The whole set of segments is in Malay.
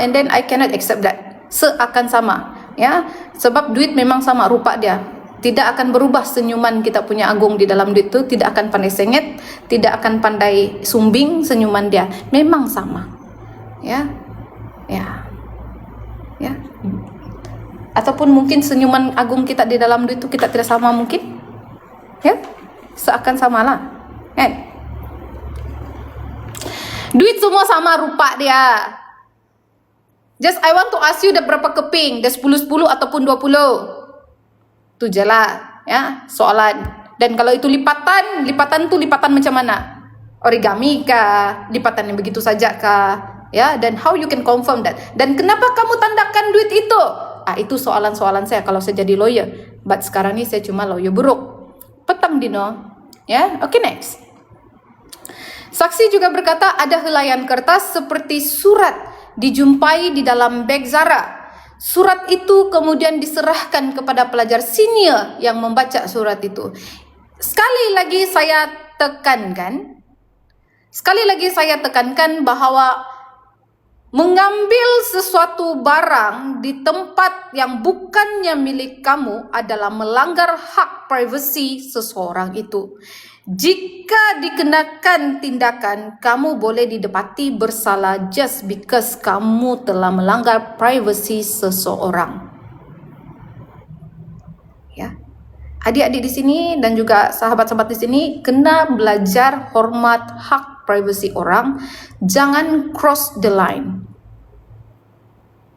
and then I cannot accept that. Seakan sama, ya. Sebab duit memang sama rupa dia. Tidak akan berubah senyuman kita punya agung di dalam duit itu, tidak akan pandai sengit, tidak akan pandai sumbing senyuman dia. Memang sama. Ya. Ya. Ya. Ataupun mungkin senyuman agung kita di dalam duit itu kita tidak sama mungkin. Ya. Seakan samalah. Kan? Duit semua sama rupa dia. Just I want to ask you dah berapa keping? Dah 10-10 ataupun 20? Itu je lah, ya, soalan. Dan kalau itu lipatan tu lipatan macam mana? Origami kah? Lipatan yang begitu saja kah? Ya, dan how you can confirm that? Dan kenapa kamu tandakan duit itu? Itu soalan-soalan saya kalau saya jadi lawyer. But sekarang ni saya cuma lawyer buruk. Petang Dino. Ya, okay, next. Saksi juga berkata ada helaian kertas seperti surat dijumpai di dalam beg Zara. Surat itu kemudian diserahkan kepada pelajar senior yang membaca surat itu. Sekali lagi saya tekankan bahawa mengambil sesuatu barang di tempat yang bukannya milik kamu adalah melanggar hak privasi seseorang itu. Jika dikenakan tindakan, kamu boleh didapati bersalah just because kamu telah melanggar privasi seseorang. Ya. Adik-adik di sini dan juga sahabat-sahabat di sini kena belajar hormat hak privasi orang, jangan cross the line.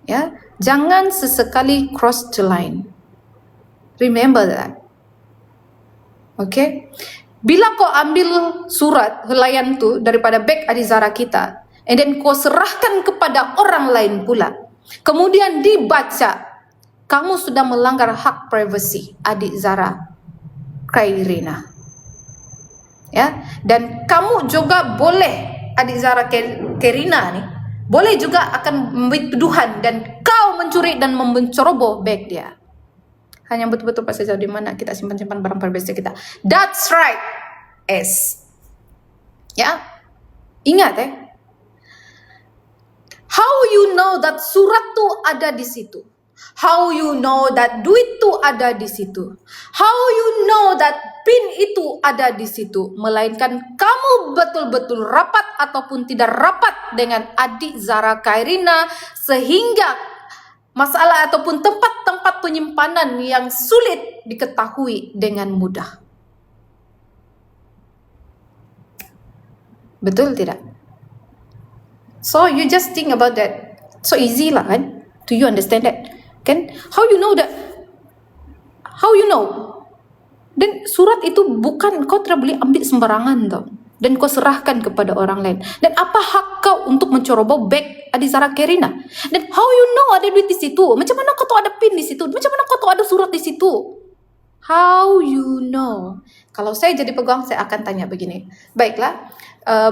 Ya, jangan sesekali cross the line. Remember that. Okay? Bila kau ambil surat helaian tu daripada beg adik Zara kita, and then kau serahkan kepada orang lain pula, kemudian dibaca, kamu sudah melanggar hak privasi adik Zara Khairina. Ya, dan kamu juga boleh adik Zara Khairina ni boleh juga akan memberi tuduhan dan kau mencuri dan menceroboh beg dia. Hanya betul-betul pas sejauh di mana kita simpan-simpan barang privasi kita. That's right. Ya. Ingat How you know that surat tu ada di situ? How you know that duit tu ada di situ? How you know that pin itu ada di situ? Melainkan kamu betul-betul rapat ataupun tidak rapat dengan adik Zara Khairina sehingga masalah ataupun tempat-tempat penyimpanan yang sulit diketahui dengan mudah. Betul tidak? So you just think about that. So easy lah kan? Do you understand that? Kan? How you know that? How you know? Dan surat itu bukan, kau tidak boleh ambil sembarangan tau. Dan kau serahkan kepada orang lain. Dan apa hak kau untuk menceroboh beg adik Zara Khairina? Dan how you know ada duit di situ? Macam mana kau tahu ada pin di situ? Macam mana kau tahu ada surat di situ? How you know? Kalau saya jadi peguam, saya akan tanya begini. Baiklah,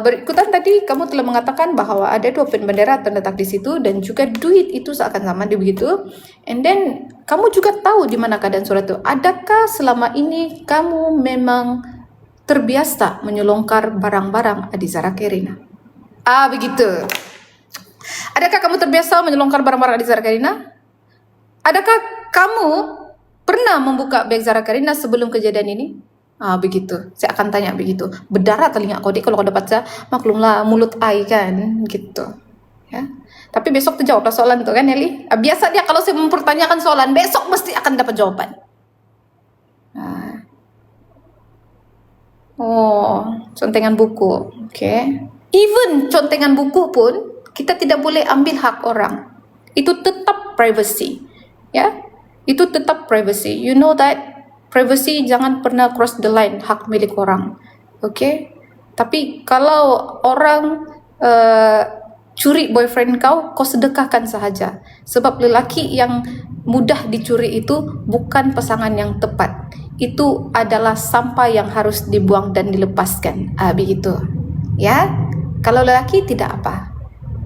berikutan tadi kamu telah mengatakan bahawa ada 2 pin bendera terletak di situ dan juga duit itu seakan sama begitu. And then kamu juga tahu di mana keadaan surat itu. Adakah selama ini kamu memang terbiasa menyelongkar barang-barang adik Zara Khairina? Begitu. Adakah kamu terbiasa menyelongkar barang-barang adik Zara Khairina? Adakah kamu pernah membuka beg Zara Khairina sebelum kejadian ini? Begitu. Saya akan tanya begitu. Berdarah telinga kau kalau kau dapat saya, maklumlah mulut ai kan, gitu. Ya. Tapi besok terjawablah soalan tu kan, Eli? Biasa dia kalau saya mempertanyakan soalan, besok mesti akan dapat jawaban. Contengan buku. Okay. Even contengan buku pun kita tidak boleh ambil hak orang. Itu tetap privacy. Ya. Itu tetap privacy. You know that privacy jangan pernah cross the line hak milik orang. Okay. Tapi kalau orang curi boyfriend kau sedekahkan sahaja. Sebab lelaki yang mudah dicuri itu bukan pasangan yang tepat. Itu adalah sampah yang harus dibuang dan dilepaskan. Begitu. Ya. Kalau lelaki tidak apa.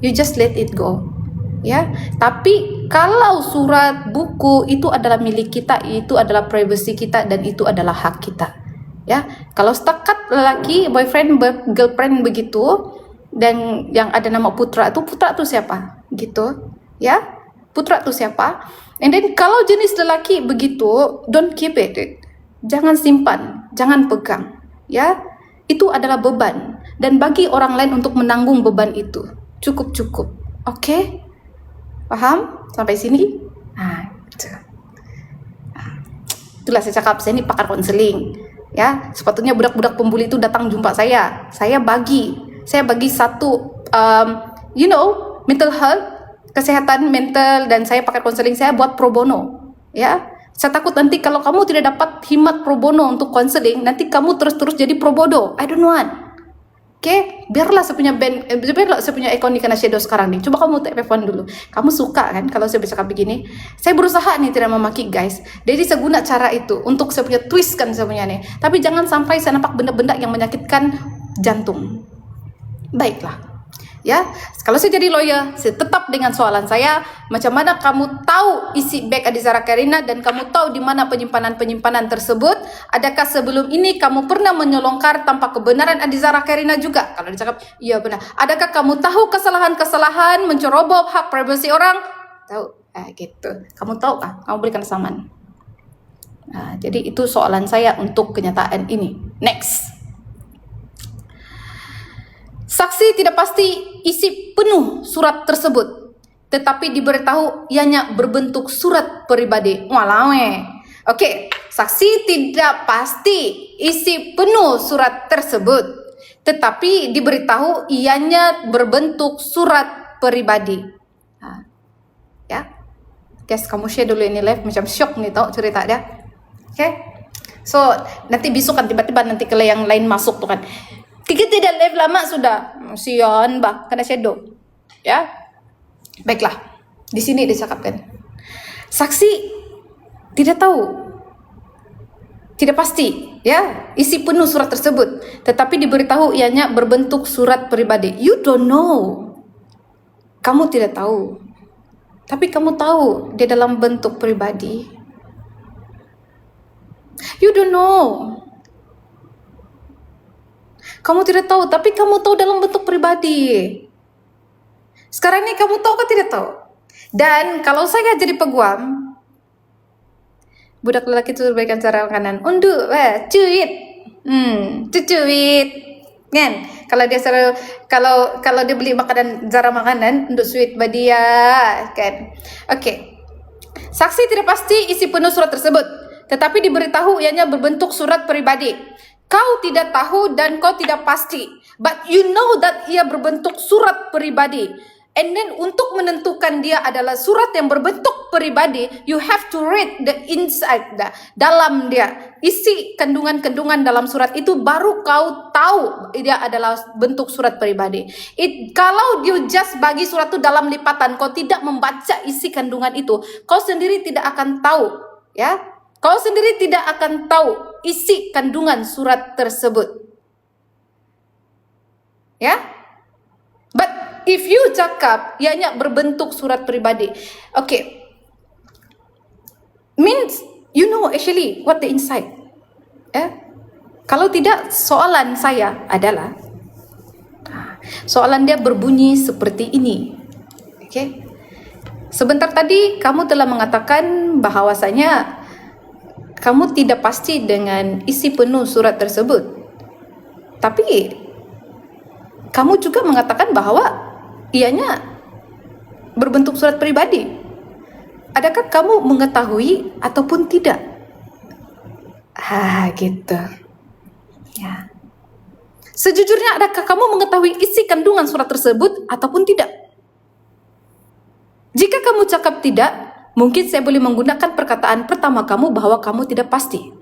You just let it go. Ya. Tapi kalau surat buku itu adalah milik kita, itu adalah privacy kita dan itu adalah hak kita. Ya. Kalau setakat lelaki, boyfriend, girlfriend begitu dan yang ada nama putra tu siapa? gitu, ya. Putra tuh siapa? And then kalau jenis lelaki begitu, don't keep it. Jangan simpan, jangan pegang, ya. Itu adalah beban dan bagi orang lain untuk menanggung beban itu. Cukup. Oke? Paham? Sampai sini? Nah, gitu. Itulah saya cakap, saya ini pakar konseling. Ya, sepatutnya budak-budak pembuli itu datang jumpa saya. Saya bagi satu, mental health, kesehatan mental, dan saya pakar konseling, saya buat pro bono. Ya, saya takut nanti kalau kamu tidak dapat himat pro bono untuk konseling, nanti kamu terus-terus jadi pro bodo. I don't want. Oke, biarlah saya punya account di Kana Shadow sekarang nih. Coba kamu tap F1 dulu. Kamu suka kan kalau saya bercakap begini? Saya berusaha nih tidak memaki guys. Jadi saya guna cara itu untuk saya punya twist kan saya punya nih. Tapi jangan sampai saya nampak benda-benda yang menyakitkan jantung. Baiklah. Ya, kalau saya jadi lawyer, saya tetap dengan soalan saya, macam mana kamu tahu isi bag Adizara Karina dan kamu tahu di mana penyimpanan tersebut? Adakah sebelum ini kamu pernah menyelongkar tanpa kebenaran Adizara Karina juga? Kalau dicakap, iya benar. Adakah kamu tahu kesalahan-kesalahan menceroboh hak privasi orang? Tahu, gitu. Kamu tahu kah? Kamu berikan saman. Nah, jadi itu soalan saya untuk kenyataan ini. Next. Saksi tidak pasti isi penuh surat tersebut, tetapi diberitahu ianya berbentuk surat pribadi. Walawe. Oke, saksi tidak pasti isi penuh surat tersebut, tetapi diberitahu ianya berbentuk surat pribadi. Nah, ya, guys, kamu share dulu ini live, macam shock nih tau cerita dia. Oke, so nanti besok kan tiba-tiba nanti kalau yang lain masuk tuh kan. Kita tidak live lama sudah. Sian bah, Kana Shadow. Ya. Baiklah. Di sini dicakapkan. Saksi tidak tahu. Tidak pasti, ya, isi penuh surat tersebut, tetapi diberitahu ianya berbentuk surat pribadi. You don't know. Kamu tidak tahu. Tapi kamu tahu dia dalam bentuk pribadi. You don't know. Kamu tidak tahu, tapi kamu tahu dalam bentuk pribadi. Sekarang ini kamu tahu atau tidak tahu? Dan kalau saya jadi peguam, budak lelaki itu berberikan cara makanan. Unduh, cuit. Cuit. Kan? Kalau dia beli makanan, cara makanan untuk sweet badia, kan? Oke. Saksi tidak pasti isi penuh surat tersebut, tetapi diberitahu ianya berbentuk surat pribadi. Kau tidak tahu dan kau tidak pasti, but you know that ia berbentuk surat pribadi. And then untuk menentukan dia adalah surat yang berbentuk pribadi, you have to read the inside, dalam dia. Isi kandungan-kandungan dalam surat itu baru kau tahu dia adalah bentuk surat pribadi. Kalau you just bagi surat itu dalam lipatan, kau tidak membaca isi kandungan itu, kau sendiri tidak akan tahu, ya. Kau sendiri tidak akan tahu isi kandungan surat tersebut. Ya? But if you cakap ianya berbentuk surat pribadi. Okay. Means you know actually what the inside. Kalau tidak, soalan saya adalah soalan dia berbunyi seperti ini. Okay? Sebentar tadi kamu telah mengatakan bahawasanya kamu tidak pasti dengan isi penuh surat tersebut. Tapi kamu juga mengatakan bahwa ianya berbentuk surat pribadi. Adakah kamu mengetahui ataupun tidak? Gitu. Ya. Sejujurnya, adakah kamu mengetahui isi kandungan surat tersebut ataupun tidak? Jika kamu cakap tidak, mungkin saya boleh menggunakan perkataan pertama kamu bahwa kamu tidak pasti.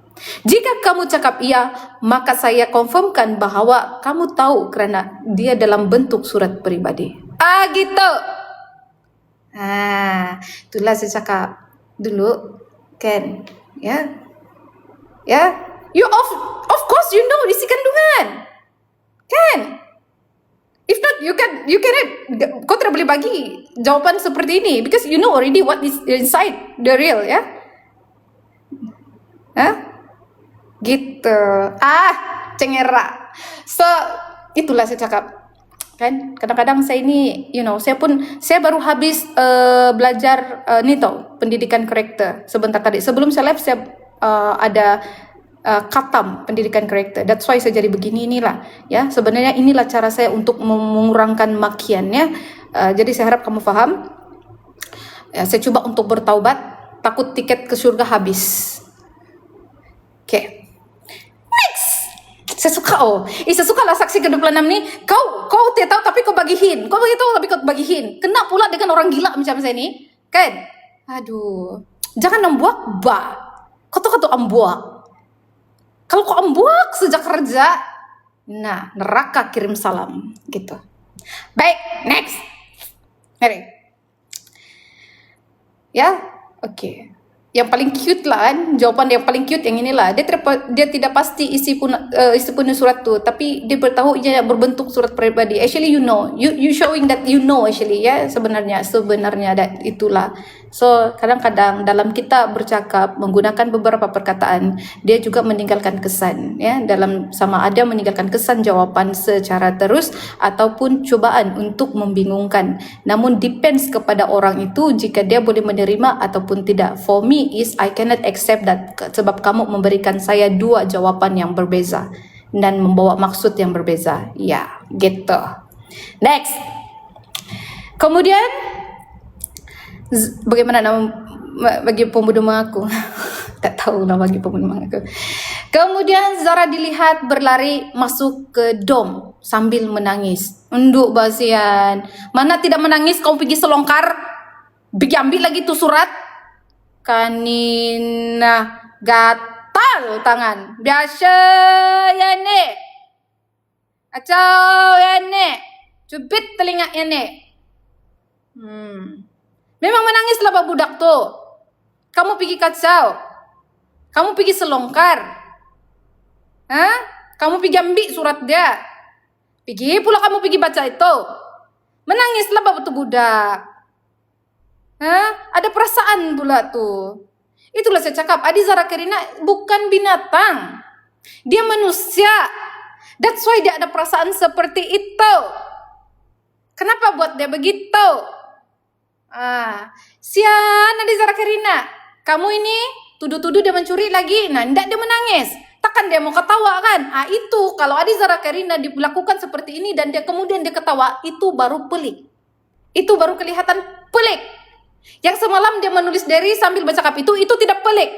Jika kamu cakap iya, maka saya confirmkan bahwa kamu tahu kerana dia dalam bentuk surat pribadi. Gitu. Itulah saya cakap dulu, kan? Ya. You of course you know isi kandungan, kan? If not, you cannot. Kau tidak boleh bagi jawapan seperti ini because you know already what is inside the real, ya? Gitu. Cengera. So itulah saya cakap, kan. Kadang-kadang saya ini, saya baru habis belajar ni tau, pendidikan karakter sebentar tadi. Sebelum saya live saya ada khatam pendidikan karakter. That's why saya jadi begini inilah. Ya, sebenarnya inilah cara saya untuk mengurangkan makian ya. Jadi saya harap kamu faham. Ya, saya coba untuk bertaubat, takut tiket ke surga habis. Okay. Next. Saya suka saya suka lah saksi ke-26 ni. Kau tidak tahu tapi kau bagihin. Kau begitu tapi kau bagihin. Kena pula dengan orang gila macam saya ni. Kan? Aduh. Jangan ambuak, Kau tahu ambuak. Kalau kau ambuak sejak kerja, nah neraka kirim salam gitu. Baik, next. Mari. Ya, oke. Yang paling cute lah kan, jawaban yang paling cute yang inilah. Dia tidak pasti isi penuh surat tu, tapi dia bertahu ia berbentuk surat peribadi. Actually you showing that actually ya, sebenarnya that itulah. So kadang-kadang dalam kita bercakap menggunakan beberapa perkataan, dia juga meninggalkan kesan ya, dalam sama ada meninggalkan kesan jawapan secara terus ataupun cubaan untuk membingungkan. Namun depends kepada orang itu jika dia boleh menerima ataupun tidak. For me is I cannot accept that sebab kamu memberikan saya dua jawapan yang berbeza dan membawa maksud yang berbeza. Ya, gitu. Next. Kemudian bagaimana nama bagi pembunuh mengaku? Tak tahu lah bagi pembunuh mengaku. Kemudian Zara dilihat berlari masuk ke dom sambil menangis. Unduk basian. Mana tidak menangis kau pergi selongkar? Pergi ambil lagi tu surat. Kanina gatal tangan. Biasa ya nek. Acau ya nek. Cubit telinga ya nek. Memang menangislah pak budak tu. Kamu pergi kacau. Kamu pergi selongkar. Kamu pergi ambil surat dia. Pergi pula kamu pergi baca itu. Menangislah pak tu budak. Ada perasaan pula tu. Itulah saya cakap, Adi Zara Karina bukan binatang. Dia manusia. That's why dia ada perasaan seperti itu. Kenapa buat dia begitu? Sian Adi Zara Karina. Kamu ini tuduh-tuduh dia mencuri lagi. Nah, tidak dia menangis. Takkan dia mau ketawa kan? Itu kalau Adi Zara Karina dilakukan seperti ini dan dia kemudian dia ketawa, itu baru pelik. Itu baru kelihatan pelik. Yang semalam dia menulis diary sambil bercakap itu tidak pelik.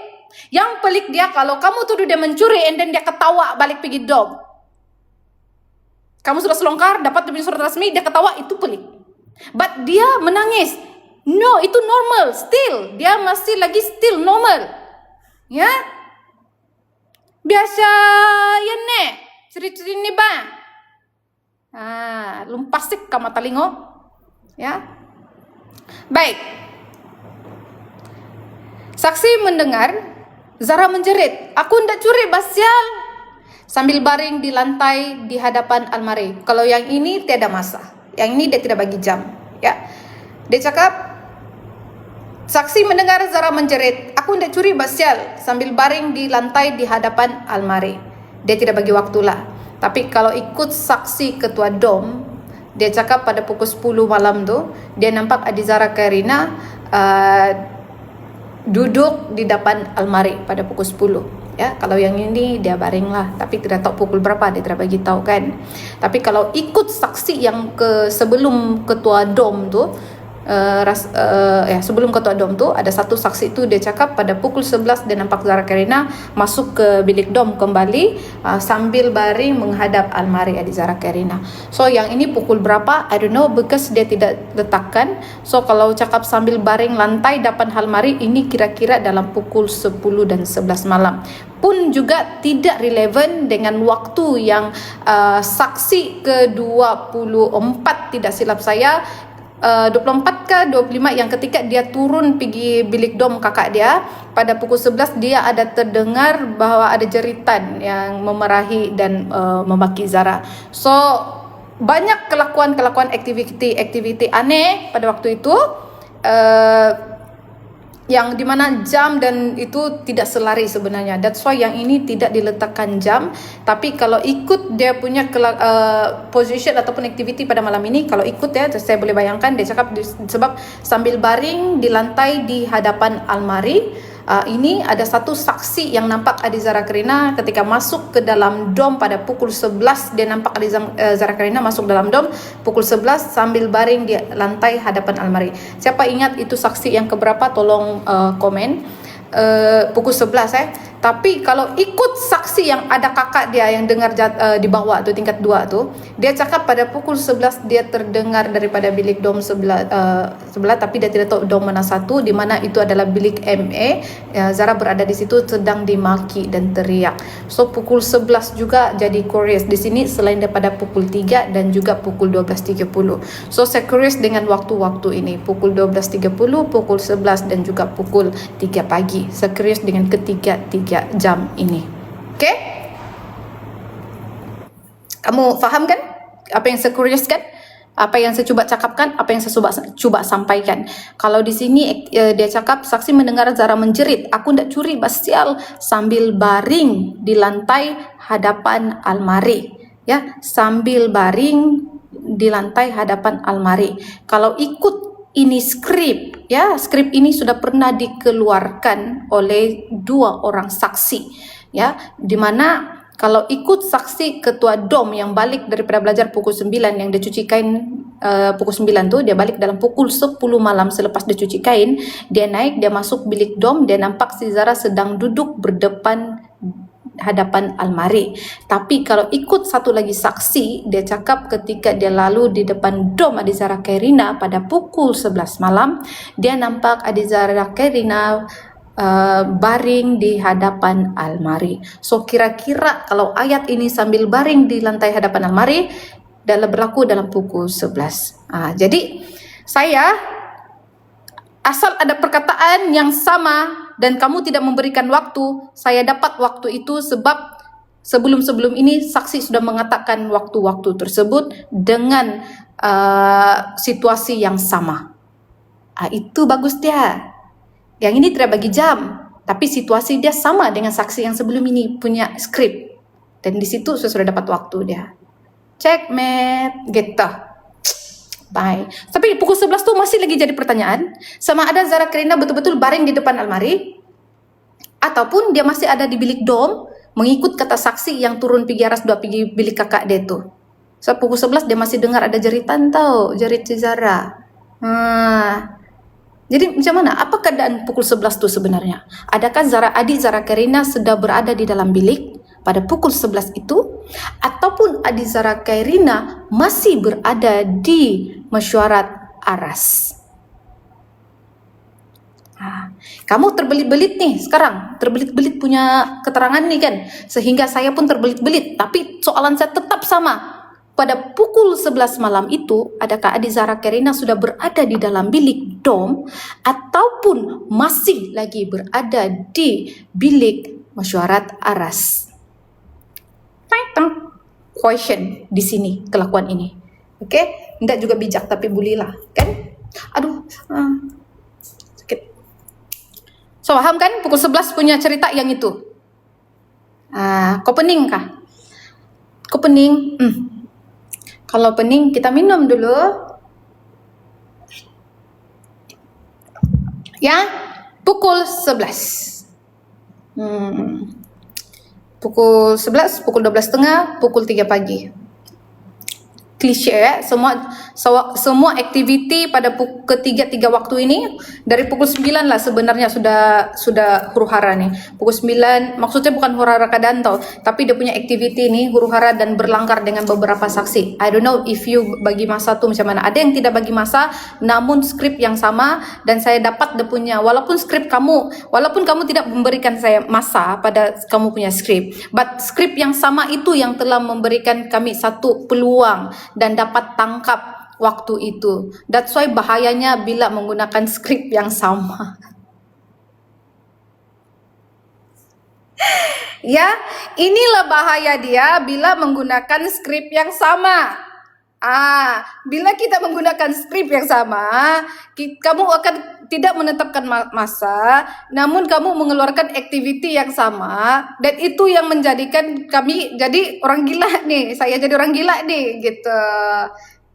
Yang pelik dia kalau kamu tuduh dia mencuri and then dia ketawa balik pergi dom. Kamu sudah selongkar, dapat demi surat resmi, dia ketawa, itu pelik. But dia menangis. No, itu normal. Still, dia masih lagi still normal. Ya? Biasa ya nek. Ciri-ciri ni bang. Lumpasik ka mata lingo. Ya? Baik. Saksi mendengar Zara menjerit, "Aku ndak curi basial," sambil baring di lantai di hadapan almari. Kalau yang ini tiada masa. Yang ini dia tidak bagi jam, ya. Dia cakap, saksi mendengar Zara menjerit, "Aku ndak curi basial," sambil baring di lantai di hadapan almari. Dia tidak bagi waktulah. Tapi kalau ikut saksi ketua dom, dia cakap pada pukul 10 malam tu, dia nampak Adi Zara Karina duduk di depan almari pada pukul 10. Ya, kalau yang ini dia baring lah, tapi tidak tahu pukul berapa, dia tidak bagi tahu kan. Tapi kalau ikut saksi yang sebelum ketua dom tu, sebelum ketua dom tu ada satu saksi tu, dia cakap pada pukul 11 dia nampak Zara Karina masuk ke bilik dom kembali sambil baring menghadap almari Adi Zara Karina. So yang ini pukul berapa I don't know because dia tidak letakkan. So kalau cakap sambil baring lantai depan almari, ini kira-kira dalam pukul 10 dan 11 malam. Pun juga tidak relevan dengan waktu yang saksi ke-24 tidak silap saya, 24 ke 25 yang ketika dia turun pergi bilik dom kakak dia pada pukul 11, dia ada terdengar bahawa ada jeritan yang memarahi dan memaki Zara. So banyak kelakuan aktiviti aneh pada waktu itu. yang dimana jam dan itu tidak selari sebenarnya. That's why yang ini tidak diletakkan jam. Tapi kalau ikut dia punya position ataupun activity pada malam ini, kalau ikut ya, saya boleh bayangkan dia cakap sebab sambil baring di lantai di hadapan almari. Ini ada satu saksi yang nampak Adi Zahra Karina ketika masuk ke dalam dom pada pukul 11. Dia nampak Adi Zahra Karina masuk dalam dom pukul 11 sambil baring di lantai hadapan almari. Siapa ingat itu saksi yang keberapa? Tolong komen. Pukul 11 Tapi kalau ikut saksi yang ada kakak dia yang dengar di bawah tu, tingkat 2 tu, dia cakap pada pukul 11 dia terdengar daripada bilik dom sebelah, tapi dia tidak tahu dom mana satu, di mana itu adalah bilik MA. Zahra berada di situ sedang dimaki dan teriak. So pukul 11 juga jadi curious di sini selain daripada pukul 3 dan juga pukul 12.30. So saya curious dengan waktu-waktu ini, pukul 12.30, pukul 11 dan juga pukul 3 pagi. Saya curious dengan ketiga jam ini. Okay? Kamu faham kan apa yang saya curious kan? Apa yang saya cuba cakapkan, apa yang saya cuba sampaikan. Kalau di sini dia cakap saksi mendengar Zahra menjerit, aku ndak curi basial, sambil baring di lantai hadapan almari. Ya, sambil baring di lantai hadapan almari. Kalau ikut ini skrip, ya, skrip ini sudah pernah dikeluarkan oleh 2 orang saksi, ya, di mana kalau ikut saksi ketua dom yang balik daripada belajar pukul 9 yang dia cuci kain pukul 9 tu, dia balik dalam pukul 10 malam selepas dia cuci kain, dia naik, dia masuk bilik dom, dia nampak si Zahra sedang duduk berdepan hadapan almari. Tapi kalau ikut satu lagi saksi, dia cakap ketika dia lalu di depan dom Adi Zahra Karina pada pukul 11 malam, dia nampak Adi Zahra Karina baring di hadapan almari. So kira-kira kalau ayat ini sambil baring di lantai hadapan almari dalam berlaku dalam pukul 11. Jadi saya asal ada perkataan yang sama dan kamu tidak memberikan waktu, saya dapat waktu itu sebab sebelum ini saksi sudah mengatakan waktu-waktu tersebut dengan situasi yang sama. Itu bagus dia. Yang ini tidak bagi jam, tapi situasi dia sama dengan saksi yang sebelum ini punya skrip. Dan di situ saya sudah dapat waktu dia. Checkmate, gitu. Bye. Tapi pukul 11 tu masih lagi jadi pertanyaan, sama ada Zahra Karina betul-betul baring di depan almari, ataupun dia masih ada di bilik dom, mengikut kata saksi yang turun pergi aras 2 pergi bilik kakak dia tu. So pukul 11 dia masih dengar ada jeritan tau, jerit si Zahra. Jadi macam mana? Apa keadaan pukul 11 tu sebenarnya? Adakah Adi Zahra Karina sudah berada di dalam bilik pada pukul 11 itu? Ataupun Adi Zahra Karina masih berada di mesyuarat aras? Kamu terbelit-belit nih sekarang. Terbelit-belit punya keterangan nih kan. Sehingga saya pun terbelit-belit. Tapi soalan saya tetap sama. Pada pukul 11 malam itu, adakah Adi Zahra Karina sudah berada di dalam bilik dom ataupun masih lagi berada di bilik mesyuarat aras? Question di sini kelakuan ini. Okay? Tidak juga bijak tapi bulilah, kan? Aduh, sakit. So, paham kan? Pukul 11 punya cerita yang itu. Kau pening kah? Kau pening? Kalau pening, kita minum dulu. Ya, pukul 11. Pukul 11, pukul 12.30, pukul 3 pagi. Klise ya, semua aktiviti pada ketiga waktu ini dari pukul 9 lah sebenarnya sudah huru-hara nih. Pukul 9 maksudnya bukan huru-hara keadaan tau, tapi dia punya aktiviti ini huru-hara dan berlanggar dengan beberapa saksi. I don't know if you bagi masa tu macam mana. Ada yang tidak bagi masa namun skrip yang sama, dan saya dapat dia punya walaupun kamu tidak memberikan saya masa pada kamu punya skrip, but skrip yang sama itu yang telah memberikan kami satu peluang dan dapat tangkap waktu itu. That's why bahayanya bila menggunakan skrip yang sama. Ya, inilah bahaya dia bila menggunakan skrip yang sama. Bila kita menggunakan skrip yang sama, kamu akan tidak menetapkan masa, namun kamu mengeluarkan aktiviti yang sama, dan itu yang menjadikan kami jadi orang gila nih. Saya jadi orang gila nih,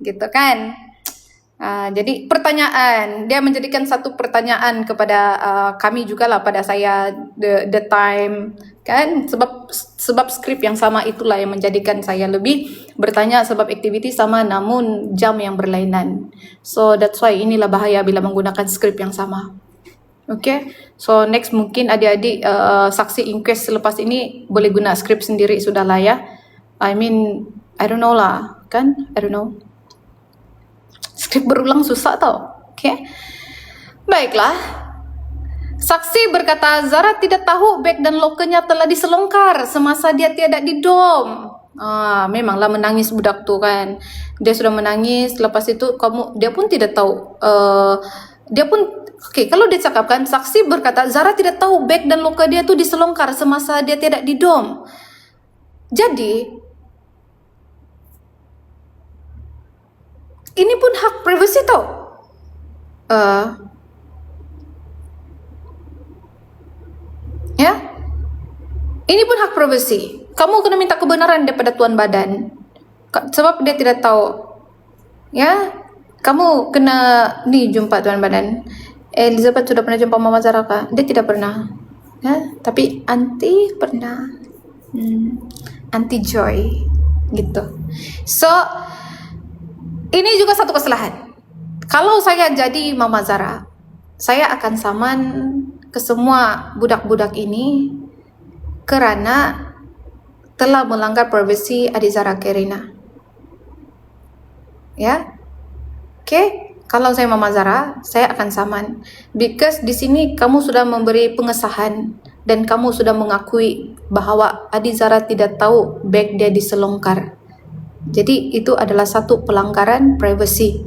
gitu kan? Jadi pertanyaan, dia menjadikan satu pertanyaan kepada kami juga lah, pada saya, the time, kan? Sebab skrip yang sama itulah yang menjadikan saya lebih bertanya, sebab aktiviti sama namun jam yang berlainan. So that's why inilah bahaya bila menggunakan skrip yang sama. Okay, so next mungkin adik-adik saksi inquest selepas ini boleh guna skrip sendiri sudahlah ya. I mean, I don't know lah, kan? I don't know. Skrip berulang susah tau. Okay. Baiklah. Saksi berkata Zara tidak tahu beg dan lokernya telah diselongkar semasa dia tiada di dom. Memanglah menangis budak tu kan. Dia sudah menangis. Lepas itu dia pun tidak tahu. Kalau dia cakapkan, saksi berkata Zara tidak tahu beg dan loker dia tu diselongkar semasa dia tidak di dom. Jadi ini pun hak privasi tau. Ya, ini pun hak privasi. Kamu kena minta kebenaran daripada tuan badan, sebab dia tidak tahu. Ya, kamu kena jumpa tuan badan. Elizabeth sudah pernah jumpa Mama Zara kah? Dia tidak pernah. Ya, tapi Aunty pernah. Aunty Joy, gitu. So ini juga satu kesalahan. Kalau saya jadi Mama Zara, saya akan saman ke semua budak-budak ini kerana telah melanggar privasi adik Zara Kerina. Ya, okay. Kalau saya Mama Zara, saya akan saman. Because di sini kamu sudah memberi pengesahan dan kamu sudah mengakui bahawa adik Zara tidak tahu beg dia diselongkar. Jadi itu adalah satu pelanggaran privasi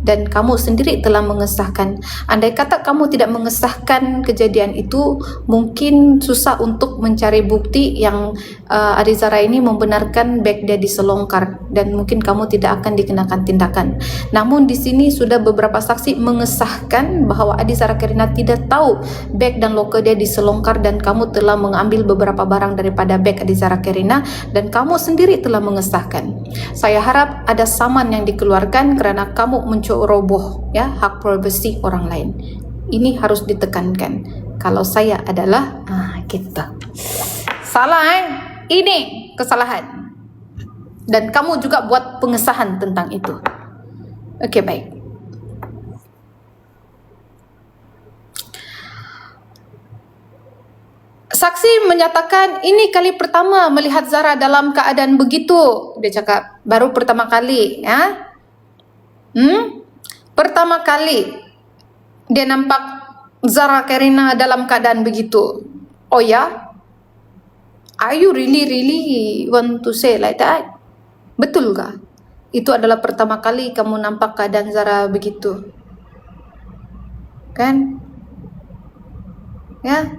dan kamu sendiri telah mengesahkan. Andai kata kamu tidak mengesahkan kejadian itu, mungkin susah untuk mencari bukti yang adik Zara ini membenarkan beg dia diselongkar dan mungkin kamu tidak akan dikenakan tindakan. Namun di sini sudah beberapa saksi mengesahkan bahawa adik Zara Kerina tidak tahu beg dan loker dia diselongkar dan kamu telah mengambil beberapa barang daripada beg adik Zara Kerina dan kamu sendiri telah mengesahkan. Saya harap ada saman yang dikeluarkan kerana kamu menceroboh ya hak privasi orang lain. Ini harus ditekankan. Kalau saya adalah kita salah ini kesalahan dan kamu juga buat pengesahan tentang itu. Okey, baik. Saksi menyatakan ini kali pertama melihat Zara dalam keadaan begitu. Dia cakap baru pertama kali, ya. Pertama kali dia nampak Zara Kerina dalam keadaan begitu. Oh ya? Are you really want to say like that? Betul kah? Itu adalah pertama kali kamu nampak keadaan Zara begitu. Kan? Ya?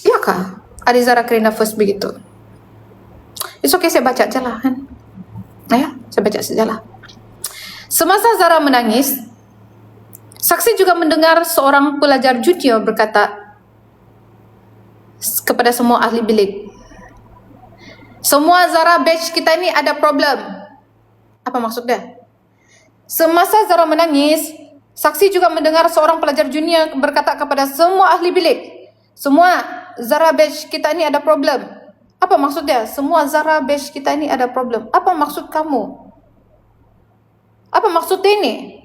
Ya kah? Adik Zara Kerina first begitu. It's okay, saya baca aja lah kan. Ya, saya baca saja lah. Semasa Zara menangis, saksi juga mendengar seorang pelajar junior berkata kepada semua ahli bilik, semua Zara batch kita ini ada problem. Apa maksud dia? Semasa Zara menangis, saksi juga mendengar seorang pelajar junior berkata kepada semua ahli bilik, semua Zara batch kita ini ada problem. Apa maksud dia? Semua Zara batch kita ini ada problem. Apa maksud kamu? Apa maksud ini?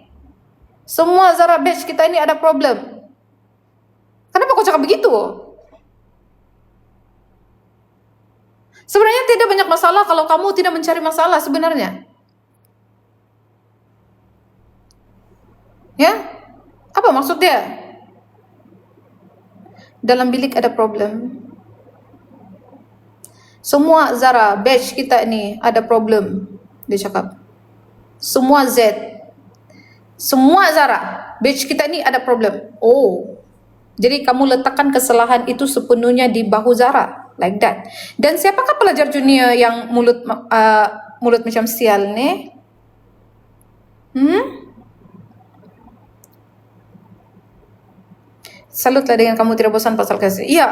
Semua Zara batch kita ini ada problem. Kenapa kau cakap begitu? Sebenarnya tidak banyak masalah kalau kamu tidak mencari masalah sebenarnya. Ya? Apa maksud dia? Dalam bilik ada problem. Semua Zara batch kita ni ada problem. Dia cakap semua Z, semua Zara batch kita ni ada problem. Oh, Jadi kamu letakkan kesalahan itu sepenuhnya di bahu Zara, like that. Dan siapakah pelajar junior yang mulut macam sial ni? Salutlah dengan kamu tidak bosan pasal kasih. Iya,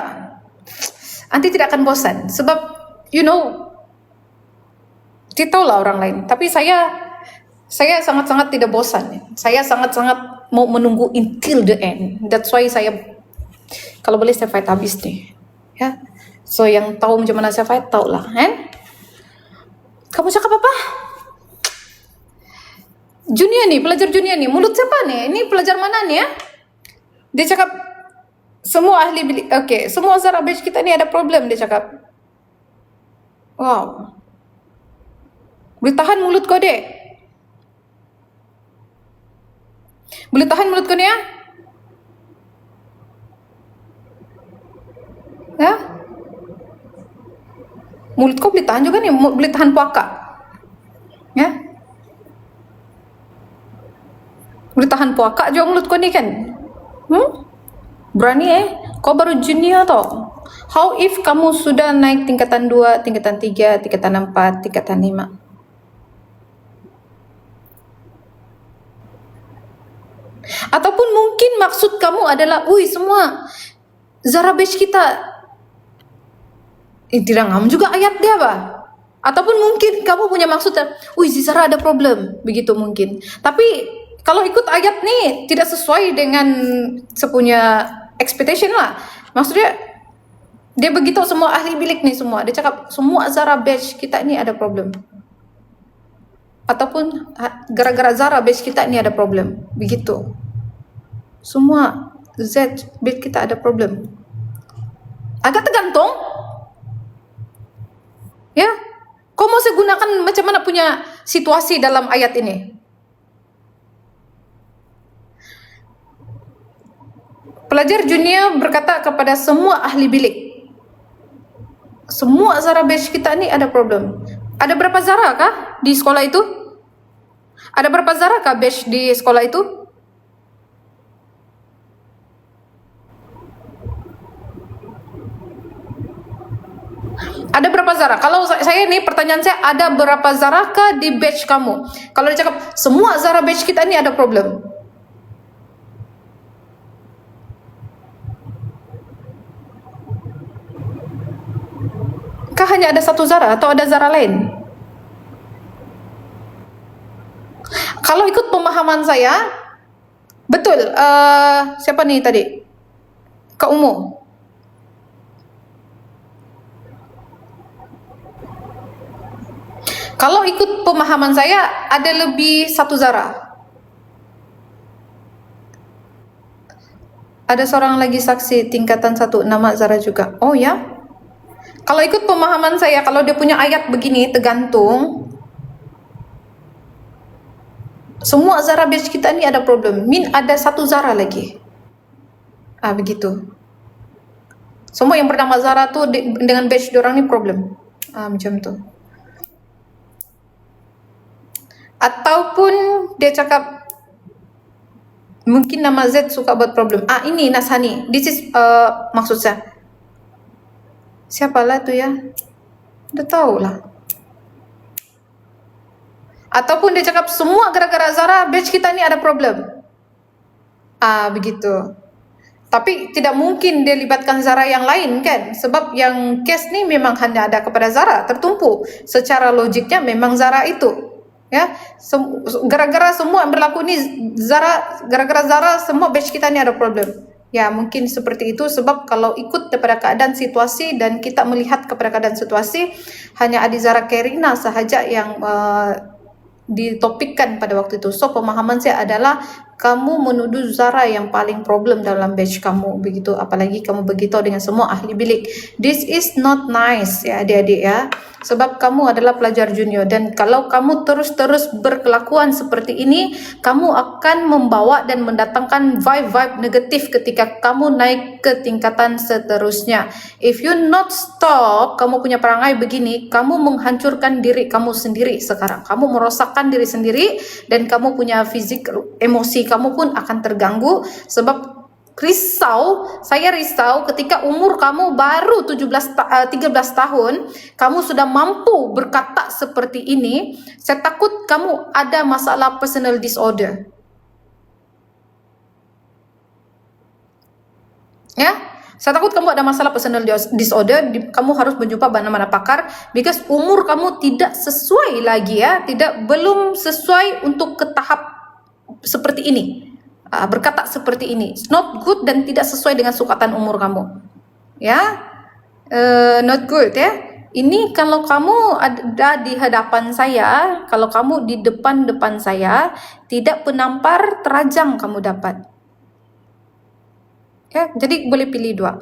Anti tidak akan bosan sebab you know, kita tahu lah orang lain. Tapi saya sangat-sangat tidak bosan. Saya sangat-sangat mau menunggu until the end. That's why saya, kalau boleh saya fight habis nih. Ya, so yang tahu macam mana saya fight tahu lah, kan? Kamu cakap apa? Junior nih, pelajar junior nih, mulut siapa nih? Ini pelajar mana nih ya? Dia cakap semua ahli bilik, okay, semua Zara batch kita ni ada problem, dia cakap. Wow. Boleh tahan mulut kau dek? Boleh tahan mulut kau ni ya? Ya? Mulut kau boleh tahan juga nih, boleh tahan puaka. Ya? Boleh tahan puaka juga mulut kau ni kan? Berani kau baru junior tau. How if kamu sudah naik tingkatan 2, tingkatan 3, tingkatan 4, tingkatan 5? Ataupun mungkin maksud kamu adalah, semua Zara batch kita tidak ngam juga ayat dia apa? Ataupun mungkin kamu punya maksud, si Zara ada problem, begitu mungkin. Tapi kalau ikut ayat nih tidak sesuai dengan sepunya expectation lah. Maksudnya dia begitu semua ahli bilik nih semua. Dia cakap semua Zara batch kita ni ada problem. Ataupun gara-gara Zara batch kita ni ada problem. Begitu. Semua Z batch kita ada problem. Agak tergantung. Ya. Kau mau saya gunakan macam mana punya situasi dalam ayat ini? Pelajar junior berkata kepada semua ahli bilik, semua Zara batch kita ni ada problem. Ada berapa Zara kah di sekolah itu? Ada berapa Zara kah batch di sekolah itu? Ada berapa Zara? Kalau saya ni pertanyaan saya, ada berapa Zara kah di batch kamu? Kalau dia cakap semua Zara batch kita ni ada problem. Kah hanya ada satu Zara atau ada Zara lain? Kalau ikut pemahaman saya, betul. Siapa nih tadi? Kak Umu. Kalau ikut pemahaman saya, ada lebih satu Zara. Ada seorang lagi saksi tingkatan 1, nama Zara juga. Oh ya? Kalau ikut pemahaman saya, kalau dia punya ayat begini, tergantung. Semua Zara batch kita ni ada problem. Ada satu Zara lagi. Begitu. Semua yang bernama Zara tu dengan batch diorang ni problem. Macam tu. Ataupun dia cakap mungkin nama Z suka buat problem. Ini Nasani. This is maksud saya. Siapalah tu ya? Udah tahu lah. Ataupun dia cakap semua gara-gara Zara batch kita ni ada problem. Begitu. Tapi tidak mungkin dia libatkan Zara yang lain kan? Sebab yang case ni memang hanya ada kepada Zara, tertumpu. Secara logiknya memang Zara itu. Ya, gara-gara semua yang berlaku ni Zara, gara-gara Zara semua batch kita ni ada problem. Ya, mungkin seperti itu sebab kalau ikut kepada keadaan situasi dan kita melihat kepada keadaan situasi, hanya Adi Zara Kerina sahaja yang ditopikkan pada waktu itu. So, pemahaman saya adalah kamu menuduh Zara yang paling problem dalam batch kamu, begitu. Apalagi kamu begitu dengan semua ahli bilik. This is not nice ya adik-adik ya. Sebab kamu adalah pelajar junior dan kalau kamu terus-terus berkelakuan seperti ini, kamu akan membawa dan mendatangkan vibe-vibe negatif ketika kamu naik ke tingkatan seterusnya. If you not stop, kamu punya perangai begini, kamu menghancurkan diri kamu sendiri sekarang. Kamu merosakkan diri sendiri dan kamu punya fisik, emosi kamu pun akan terganggu sebab Saya risau ketika umur kamu baru 13 tahun, kamu sudah mampu berkata seperti ini. Saya takut kamu ada masalah personal disorder. Ya, saya takut kamu ada masalah personal disorder. Kamu harus berjumpa mana-mana pakar, because umur kamu tidak sesuai lagi ya, belum sesuai untuk ke tahap seperti ini. Berkata seperti ini, it's not good dan tidak sesuai dengan sukatan umur kamu. Ya, not good ya. Ini kalau kamu ada di hadapan saya, kalau kamu di depan saya, tidak penampar terajang kamu dapat. Ya, jadi boleh pilih dua.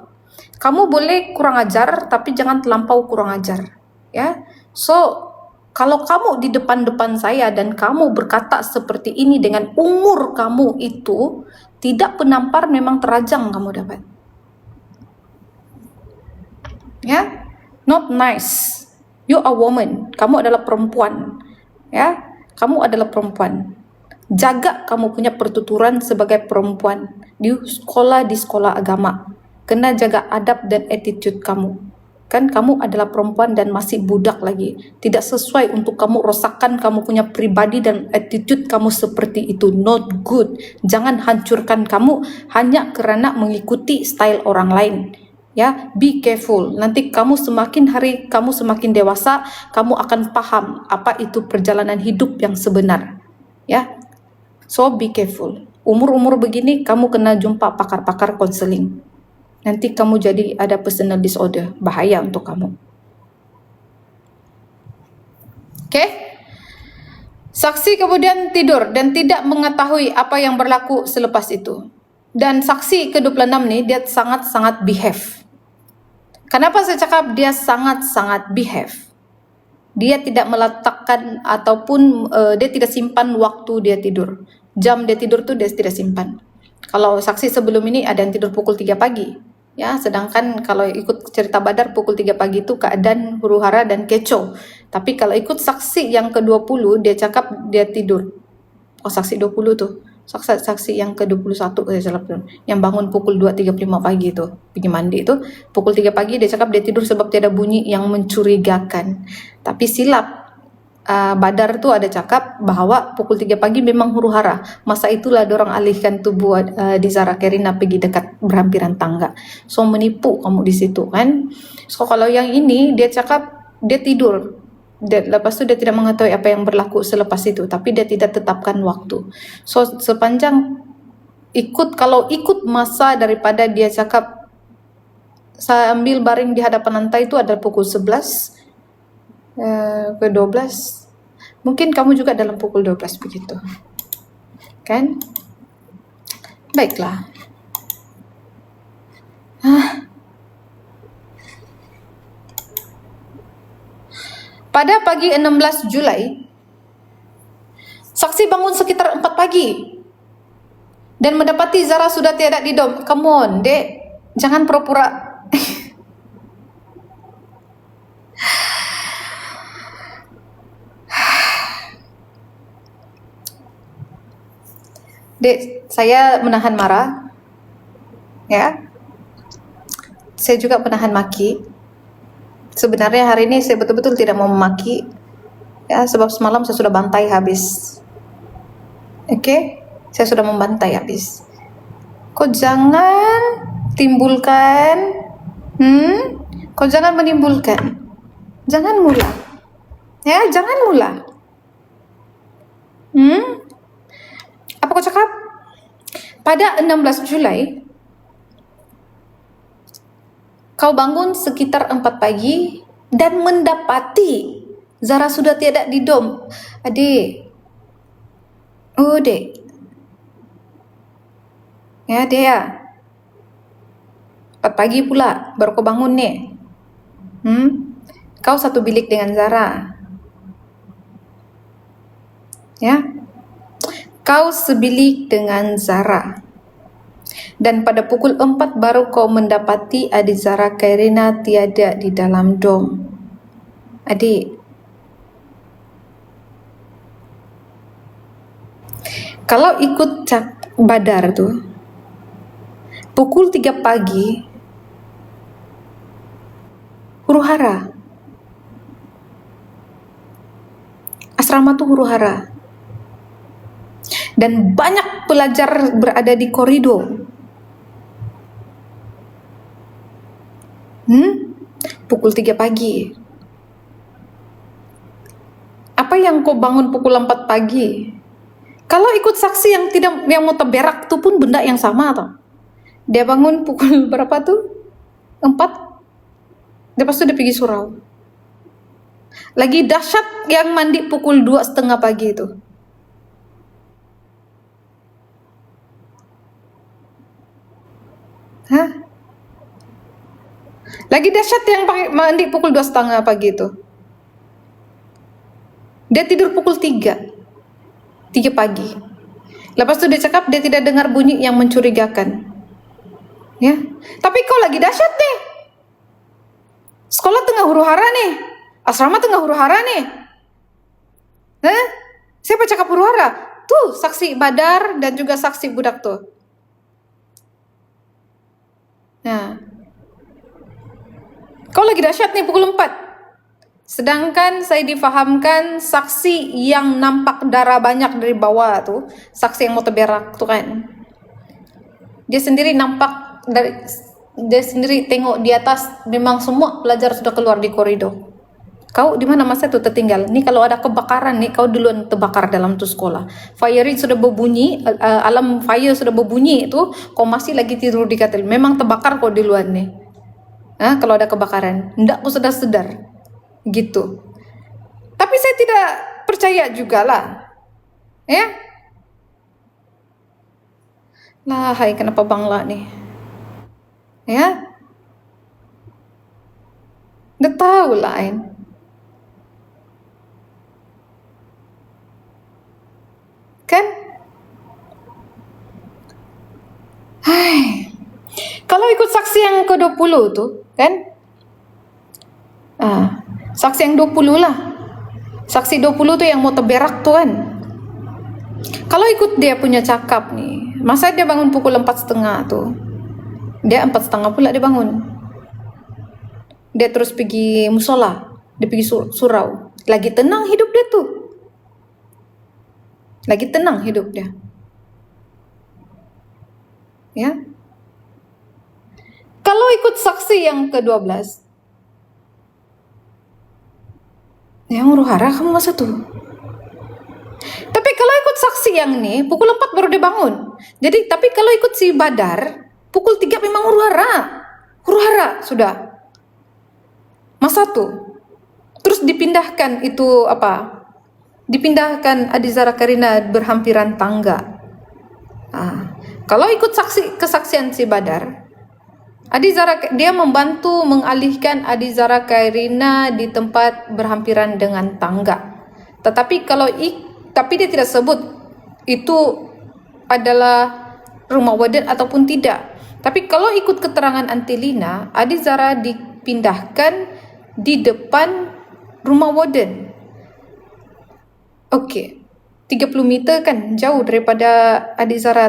Kamu boleh kurang ajar, tapi jangan terlampau kurang ajar. Ya, so kalau kamu di depan saya dan kamu berkata seperti ini dengan umur kamu itu, tidak penampar, memang terajang kamu dapat. Ya, not nice. You a woman. Kamu adalah perempuan. Ya, kamu adalah perempuan. Jaga kamu punya pertuturan sebagai perempuan di sekolah agama. Kena jaga adab dan attitude kamu. Kan kamu adalah perempuan dan masih budak lagi. Tidak sesuai untuk kamu rosakkan kamu punya pribadi dan attitude kamu seperti itu. Not good. Jangan hancurkan kamu hanya kerana mengikuti style orang lain. Ya, be careful. Nanti kamu semakin hari kamu semakin dewasa, kamu akan paham apa itu perjalanan hidup yang sebenar. Ya. So be careful. Umur-umur begini kamu kena jumpa pakar-pakar konseling. Nanti kamu jadi ada personal disorder, bahaya untuk kamu. Okay? Saksi kemudian tidur dan tidak mengetahui apa yang berlaku selepas itu. Dan saksi ke-26 ni dia sangat-sangat behave. Kenapa saya cakap dia sangat-sangat behave? Dia tidak meletakkan ataupun dia tidak simpan waktu dia tidur. Jam dia tidur tu dia tidak simpan. Kalau saksi sebelum ini ada yang tidur pukul 3 pagi. Ya, sedangkan kalau ikut cerita Badar pukul 3 pagi itu keadaan huru-hara dan kecoh. Tapi kalau ikut saksi yang ke-20 dia cakap dia tidur. Oh, saksi 20 tuh. Saksi yang ke-21 saya salah belum. Yang bangun pukul 2.35 pagi itu, pergi mandi itu, pukul 3 pagi dia cakap dia tidur sebab tiada bunyi yang mencurigakan. Tapi silap. Badar tu ada cakap bahawa pukul 3 pagi memang huru-hara. Masa itulah diorang alihkan tubuh di Zara Karina pergi dekat berhampiran tangga. So menipu kamu di situ kan. So kalau yang ini dia cakap dia tidur. Lepas tu dia tidak mengetahui apa yang berlaku selepas itu, tapi dia tidak tetapkan waktu. So sepanjang kalau ikut masa daripada dia cakap sambil baring di hadapan lantai itu adalah pukul 11 ke 12, mungkin kamu juga dalam pukul 12 begitu kan. Baiklah. Pada pagi 16 Julai saksi bangun sekitar 4 pagi dan mendapati Zara sudah tiada di dom. Come on dek, jangan pura-pura. Dek, saya menahan marah. Ya. Saya juga menahan maki. Sebenarnya hari ini saya betul-betul tidak mau memaki. Ya, sebab semalam saya sudah bantai habis. Oke? Saya sudah membantai habis. Kau jangan timbulkan kau jangan menimbulkan. Jangan mula. Ya, jangan mula. Apa kau cakap? Pada 16 Julai, kau bangun sekitar 4 pagi dan mendapati Zara sudah tiada di dom. Adik. Oh, dek. Ya, dek ya. 4 pagi pula baru kau bangun nih. Kau satu bilik dengan Zara. Ya. Kau sebilik dengan Zara. Dan pada pukul 4 baru kau mendapati adik Zara Karina tiada di dalam dom. Adik, kalau ikut Badar tu, Pukul 3 pagi, huru-hara. Asrama tuh huru-hara. Dan banyak pelajar berada di koridor. Pukul 3 pagi. Apa yang kau bangun pukul 4 pagi? Kalau ikut saksi yang mau teberak itu pun benda yang sama toh. Dia bangun pukul berapa tuh? 4. Lepas itu dia pergi surau. Lagi dahsyat yang mandi pukul 2:30 pagi itu. Hah? Lagi dahsyat yang mandi pukul 2:30 pagi itu. Dia tidur pukul 3 pagi. Lepas itu dia cakap dia tidak dengar bunyi yang mencurigakan. Ya, tapi kau lagi dahsyat nih. Sekolah tengah huru-hara nih. Asrama tengah huru-hara nih. Siapa cakap huru-hara? Tuh, saksi Badar dan juga saksi budak tuh. Nah, kau lagi dahsyat nih pukul 4. Sedangkan saya difahamkan saksi yang nampak darah banyak dari bawah tuh, saksi yang mau teberak tuh kan. Dia sendiri nampak dia sendiri tengok di atas memang semua pelajar sudah keluar di koridor. Kau di mana masa itu tertinggal? Nih kalau ada kebakaran nih kau duluan terbakar dalam tuh sekolah. Firing sudah berbunyi, alarm fire sudah berbunyi itu, kau masih lagi tidur di katil. Memang terbakar kau duluan nih. Kalau ada kebakaran, hendak kau sedar-sedar. Gitu. Tapi saya tidak percaya juga lah. Ya. Lah, hai kenapa bangla nih? Ya. Udah tahu lah, kan? Hai. Kalau ikut saksi yang ke-20 tuh, kan? Saksi yang 20 lah. Saksi 20 tuh yang mau teberak tuh kan. Kalau ikut dia punya cakap nih, masa dia bangun pukul 4:30 tuh. Dia 4:30 pula dia bangun. Dia terus pergi musola, dia pergi surau. Lagi tenang hidup dia tuh. Lagi tenang hidup dia. Ya. Kalau ikut saksi yang ke-12, yang huru-hara kamu masa tuh. Tapi kalau ikut saksi yang nih, pukul 4 baru dia bangun. Jadi, tapi kalau ikut si Badar, pukul 3 memang huru-hara. Huru-hara sudah. Masa tuh. Terus dipindahkan itu apa? Dipindahkan Adizara Karina berhampiran tangga. Kalau ikut kesaksian si Badar, dia membantu mengalihkan Adizara Karina di tempat berhampiran dengan tangga. Tetapi tapi dia tidak sebut itu adalah rumah warden ataupun tidak. Tapi kalau ikut keterangan Antilina, Adizara dipindahkan di depan rumah warden. Oke. 30 meter kan jauh daripada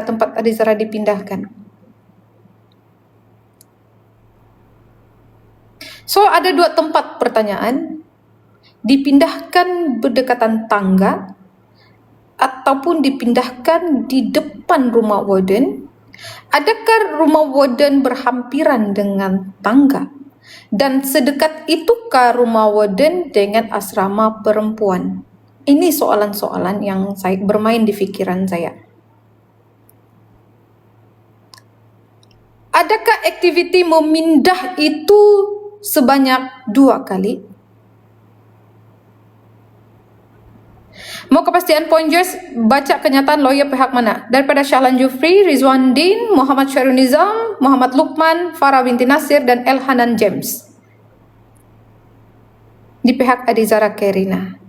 tempat Adizara dipindahkan. So ada 2 tempat pertanyaan, dipindahkan berdekatan tangga ataupun dipindahkan di depan rumah warden. Adakah rumah warden berhampiran dengan tangga? Dan sedekat itukah rumah warden dengan asrama perempuan? Ini soalan-soalan yang saya bermain di pikiran saya. Adakah aktiviti memindah itu sebanyak 2 kali? Mau kepastian poin Joyce, baca kenyataan lawyer pihak mana? Daripada Syahlan Jufri, Rizwan Din, Muhammad Syahrul Nizam, Muhammad Lukman, Farah binti Nasir, dan Elhanan James. Di pihak Adizara Karina.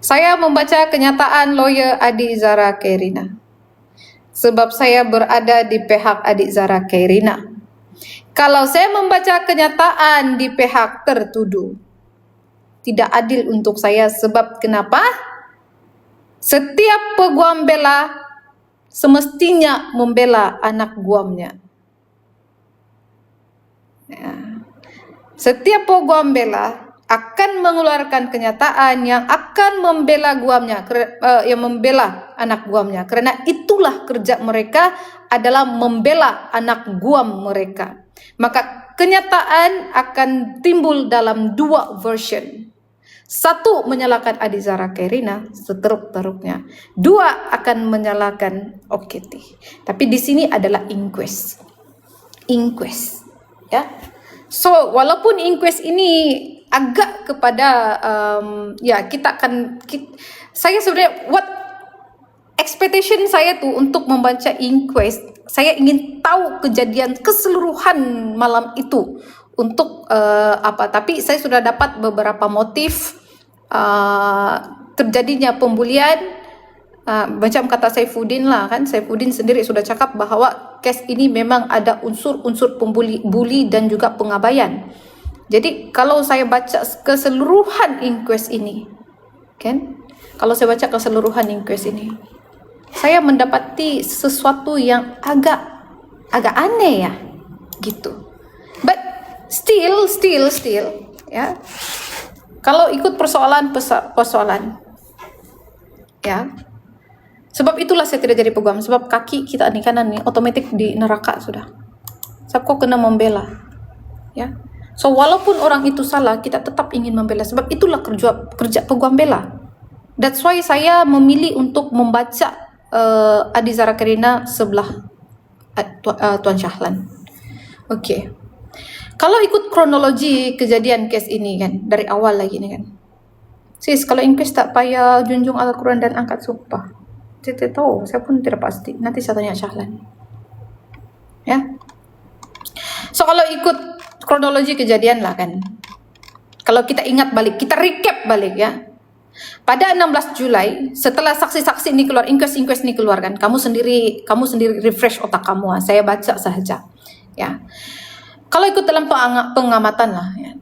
Saya membaca kenyataan lawyer Adizara Karina. Sebab saya berada di pihak Adizara Karina. Kalau saya membaca kenyataan di pihak tertuduh, tidak adil untuk saya. Sebab kenapa? Setiap peguam bela semestinya membela anak guamnya. Ya. Setiap peguam bela akan mengeluarkan kenyataan yang akan membela guamnya, yang membela anak guamnya. Karena itulah kerja mereka adalah membela anak guam mereka. Maka kenyataan akan timbul dalam dua version. Satu, menyalahkan Adizara Kairina seteruk-teruknya. Dua, akan menyalahkan OKT. Tapi di sini adalah inquest. Inquest. Ya. So, walaupun inquest ini agak kepada saya sebenarnya expectation saya tuh untuk membaca inquest, saya ingin tahu kejadian keseluruhan malam itu untuk tapi saya sudah dapat beberapa motif terjadinya pembulian. Macam kata Saifuddin lah kan, Saifuddin sendiri sudah cakap bahwa kes ini memang ada unsur-unsur bully dan juga pengabaian. Jadi kalau saya baca keseluruhan inquest ini, kan? Kalau saya baca keseluruhan inquest ini, saya mendapati sesuatu yang agak aneh ya, gitu. But still, ya. Kalau ikut persoalan, ya. Sebab itulah saya tidak jadi peguam. Sebab kaki kita di kanan nih otomatis di neraka sudah. Sebab kau kena membela, ya. So walaupun orang itu salah, kita tetap ingin membela. Sebab itulah kerja peguam bela. That's why saya memilih untuk membaca Adizara Kairina sebelah Tuan Shahlan. Okay. Kalau ikut kronologi kejadian kes ini kan, dari awal lagi nih kan. Sis, kalau inquest tak payah junjung Al-Quran dan angkat sumpah. Saya tidak tahu, saya pun tidak pasti. Nanti saya tanya Shahlan. Ya. So kalau ikut kronologi kejadian lah kan. Kalau kita ingat balik, kita recap balik ya. Pada 16 Julai, setelah saksi-saksi ini keluar, inquest ini keluar kan, kamu sendiri refresh otak kamu. Saya baca saja. Ya. Kalau ikut dalam pengamatan lah ya.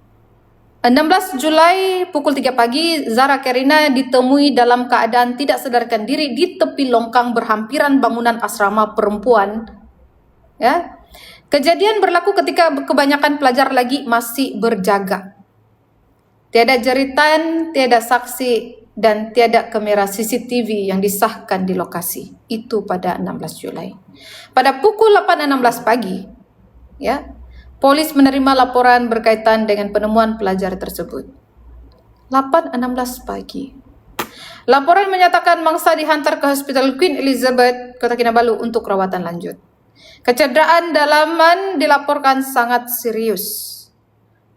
16 Julai pukul 3 pagi, Zara Kairina ditemui dalam keadaan tidak sadarkan diri di tepi longkang berhampiran bangunan asrama perempuan. Ya. Kejadian berlaku ketika kebanyakan pelajar lagi masih berjaga. Tiada jeritan, tiada saksi, dan tiada kamera CCTV yang disahkan di lokasi. Itu pada 16 Julai. Pada pukul 8.16 pagi, ya, polis menerima laporan berkaitan dengan penemuan pelajar tersebut. 8.16 pagi. Laporan menyatakan mangsa dihantar ke Hospital Queen Elizabeth, Kota Kinabalu untuk rawatan lanjut. Kecederaan dalaman dilaporkan sangat serius.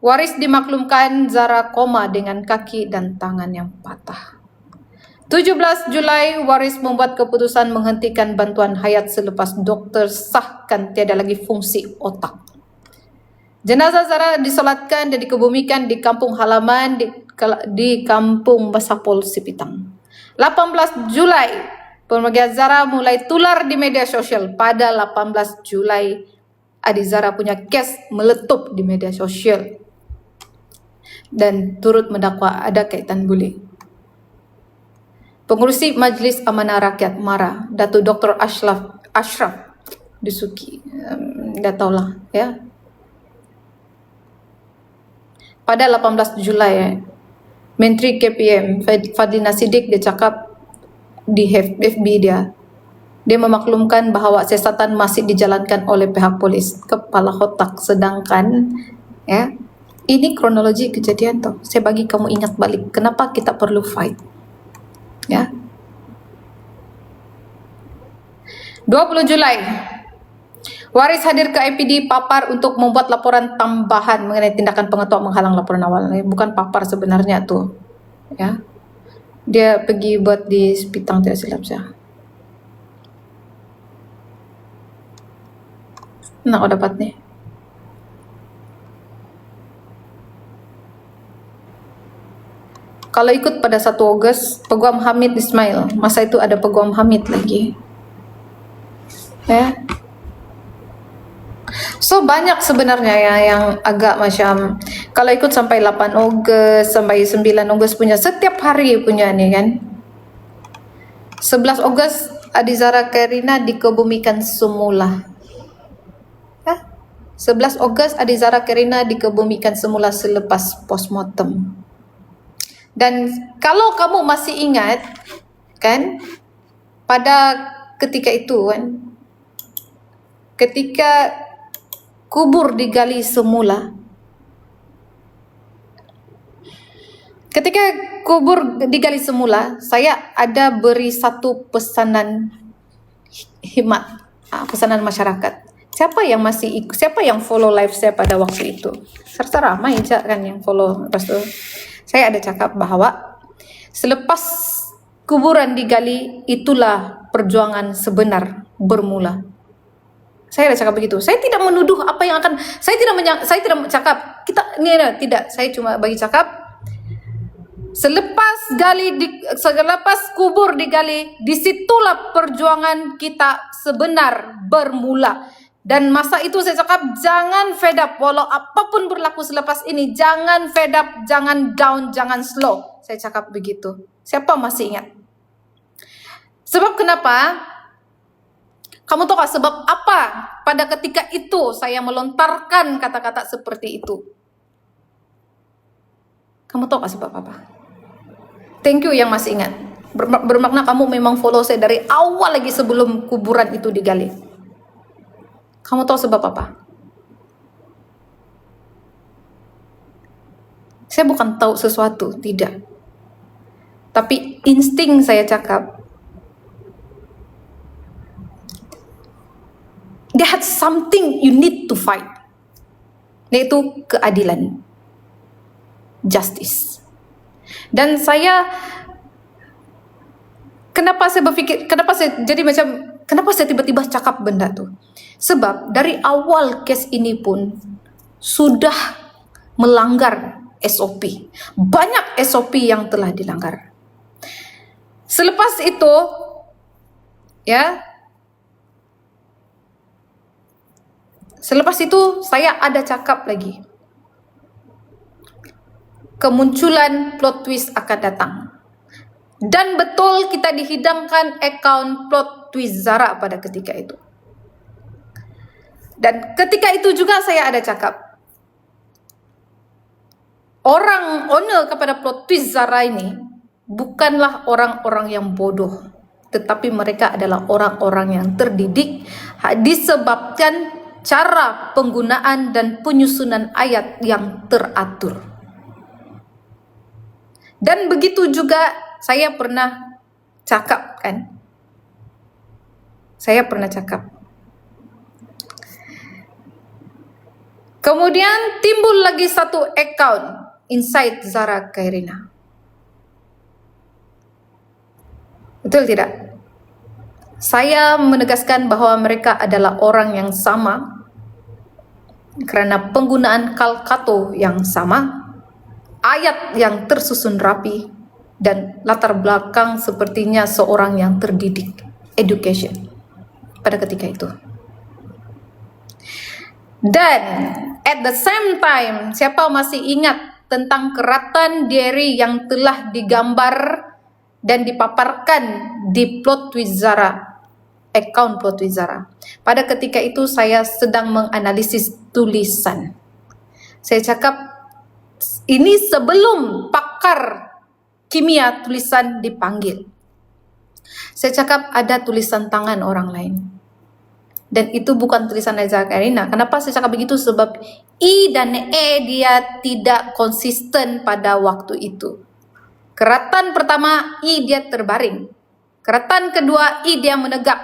Waris dimaklumkan Zara koma dengan kaki dan tangan yang patah. 17 Julai, Waris membuat keputusan menghentikan bantuan hayat selepas dokter sahkan tiada lagi fungsi otak. Jenazah Zara disolatkan dan dikebumikan di kampung halaman di kampung Basapol Sipitang. 18 Julai, keluarga Zara mulai tular di media sosial. Pada 18 Julai, adik Zara punya kes meletup di media sosial dan turut mendakwa ada kaitan bully. Pengurusi Majlis Amanah Rakyat marah, Datuk Dr. Ashraf Disuki, dah tahulah ya. Pada 18 Julai, Menteri KPM Fadlina Siddiq dia cakap di FB dia memaklumkan bahawa siasatan masih dijalankan oleh pihak polis kepala otak, sedangkan ya, ini kronologi kejadian tuh. Saya bagi kamu ingat balik kenapa kita perlu fight. Ya. 20 Julai, Waris hadir ke IPD Papar untuk membuat laporan tambahan mengenai tindakan pengetua menghalang laporan awal. Bukan Papar sebenarnya tuh. Ya. Dia pergi buat di Sipitang, tidak silap saya. Nah, aku dapat nih. Kalau ikut pada 1 Ogos, Peguam Hamid Ismail. Masa itu ada Peguam Hamid lagi. Ya. So banyak sebenarnya ya yang agak macam, kalau ikut sampai 8 Ogos, sampai 9 Ogos punya, setiap hari punya nih kan. 11 Ogos Adizara Kairina dikebumikan semula. 11 Ogos Adizara Kairina dikebumikan semula selepas postmortem. Dan kalau kamu masih ingat kan, pada ketika itu kan, ketika kubur digali semula, saya ada beri satu pesanan hikmat, pesanan masyarakat. Siapa yang follow live saya pada waktu itu? Serta ramai je kan yang follow. Lepas tu saya ada cakap bahawa selepas kuburan digali, itulah perjuangan sebenar bermula. Saya ada cakap begitu. Saya tidak menuduh apa yang akan, saya tidak cakap tidak. Saya cuma bagi cakap selepas kubur digali, disitulah perjuangan kita sebenar bermula. Dan masa itu saya cakap, jangan fed up, walau apapun berlaku selepas ini, jangan fed up, jangan down, jangan slow. Saya cakap begitu. Siapa masih ingat? Sebab kenapa? Kamu tahu sebab apa pada ketika itu saya melontarkan kata-kata seperti itu? Kamu tahu sebab apa? Thank you yang masih ingat. Bermakna kamu memang follow saya dari awal lagi sebelum kuburan itu digali. Kamu tahu sebab apa? Saya bukan tahu sesuatu, tidak. Tapi insting saya cakap, there had something you need to fight, yaitu keadilan, justice. Dan kenapa saya tiba-tiba cakap benda tu? Sebab dari awal kes ini pun sudah melanggar SOP. Banyak SOP yang telah dilanggar. Selepas itu, saya ada cakap lagi. Kemunculan plot twist akan datang. Dan betul kita dihidangkan akaun plot twist Zara pada ketika itu. Dan ketika itu juga saya ada cakap, orang owner kepada plot twist Zara ini bukanlah orang-orang yang bodoh, tetapi mereka adalah orang-orang yang terdidik disebabkan cara penggunaan dan penyusunan ayat yang teratur. Dan begitu juga saya pernah cakap kan, kemudian timbul lagi satu account Inside Zara Kairina. Betul tidak? Saya menegaskan bahwa mereka adalah orang yang sama kerana penggunaan kalkato yang sama, ayat yang tersusun rapi, dan latar belakang sepertinya seorang yang terdidik, education, pada ketika itu. Dan at the same time, siapa masih ingat tentang keratan Derry yang telah digambar dan dipaparkan di plot twist Zara, account plot twist Zara? Pada ketika itu saya sedang menganalisis tulisan. Saya cakap, ini sebelum pakar kimia tulisan dipanggil. Saya cakap ada tulisan tangan orang lain. Dan itu bukan tulisan Zara Kairina. Kenapa saya cakap begitu? Sebab I dan E dia tidak konsisten pada waktu itu. Keratan pertama I dia terbaring. Keratan kedua I dia menegak.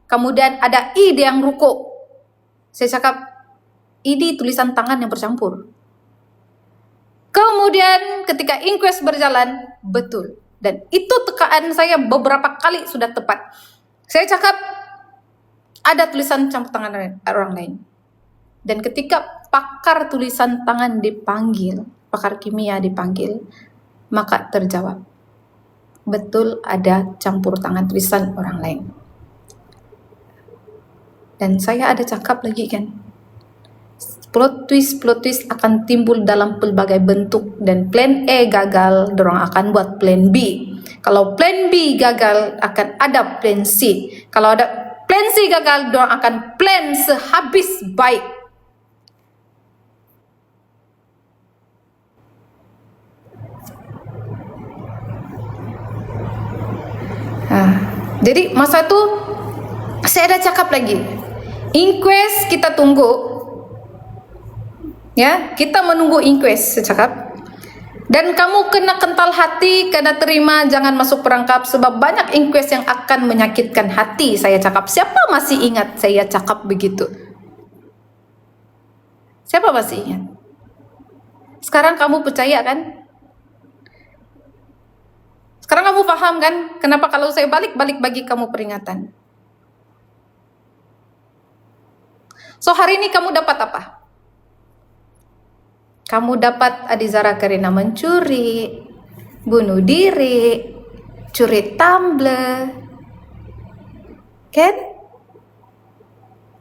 Kemudian ada I dia yang rukuk. Saya cakap ini tulisan tangan yang bercampur. Kemudian ketika inquest berjalan, betul. Dan itu tekaan saya beberapa kali sudah tepat. Saya cakap ada tulisan campur tangan orang lain. Dan ketika pakar tulisan tangan dipanggil, pakar kimia dipanggil, maka terjawab, betul ada campur tangan tulisan orang lain. Dan saya ada cakap lagi kan, Plot twist akan timbul dalam pelbagai bentuk, dan plan A gagal, dorang akan buat plan B. Kalau plan B gagal, akan ada plan C. Kalau ada plan C gagal, dorang akan plan sehabis baik. Jadi masa itu saya ada cakap lagi, inquest kita tunggu. Ya, kita menunggu inquest, saya cakap. Dan kamu kena kental hati, kena terima, jangan masuk perangkap, sebab banyak inquest yang akan menyakitkan hati, saya cakap. Siapa masih ingat saya cakap begitu? Siapa masih ingat? Sekarang kamu percaya kan? Sekarang kamu paham kan? Kenapa kalau saya balik-balik bagi kamu peringatan? So hari ini kamu dapat apa? Kamu dapat Adizara Karina mencuri, bunuh diri, curi tumbler. Kan?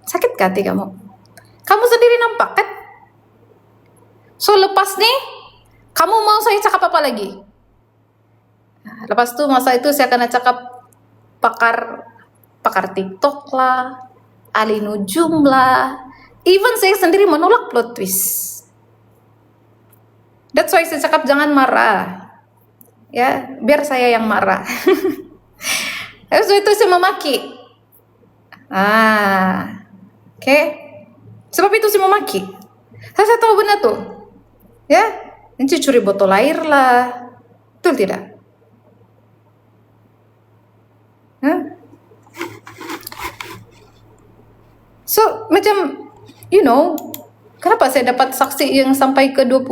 Sakit hati kamu. Kamu sendiri nampak kan? So lepas nih, kamu mau saya cakap apa lagi? Nah, lepas itu masa itu saya akan cakap pakar TikTok lah, ahli nujum lah. Even saya sendiri menolak plot twist. That's why saya cakap jangan marah. Ya, biar saya yang marah. Terus itu saya memaki. Oke. Sebab itu saya memaki. Saya tahu benar tuh. Ya, nanti curi botol air lah. Betul tidak? So, macam, you know, kenapa saya dapat saksi yang sampai ke 20,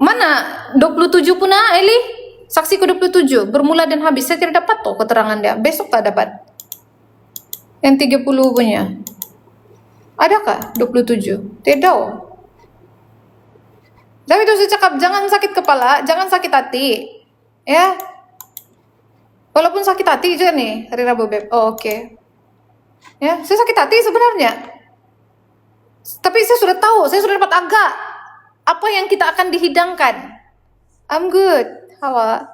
mana 27 pun Eli? Saksi ke 27, bermula dan habis. Saya tidak dapat tuh keterangan dia. Besok tak dapat. Yang 30 punya. Adakah 27? Tidak. Tapi itu saya cakap, jangan sakit kepala, jangan sakit hati. Ya. Walaupun sakit hati juga nih, hari Rabu, Beb. Oh, oke. Ya, saya sakit hati sebenarnya. Tapi saya sudah tahu, saya sudah dapat agak apa yang kita akan dihidangkan. I'm good, Hawa.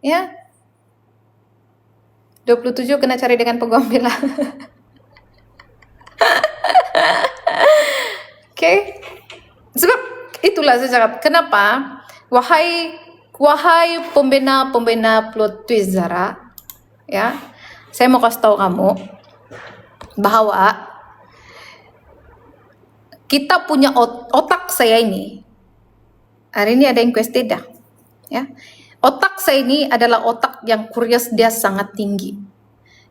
Ya. 27 kena cari dengan peguam bela. Oke. Sebab itulah saya cakap, kenapa wahai pembina plot twist Zara, ya. Saya mau kasih tahu kamu bahwa kita punya otak saya ini. Hari ini ada inquest tidak? Ya. Otak saya ini adalah otak yang curious, dia sangat tinggi.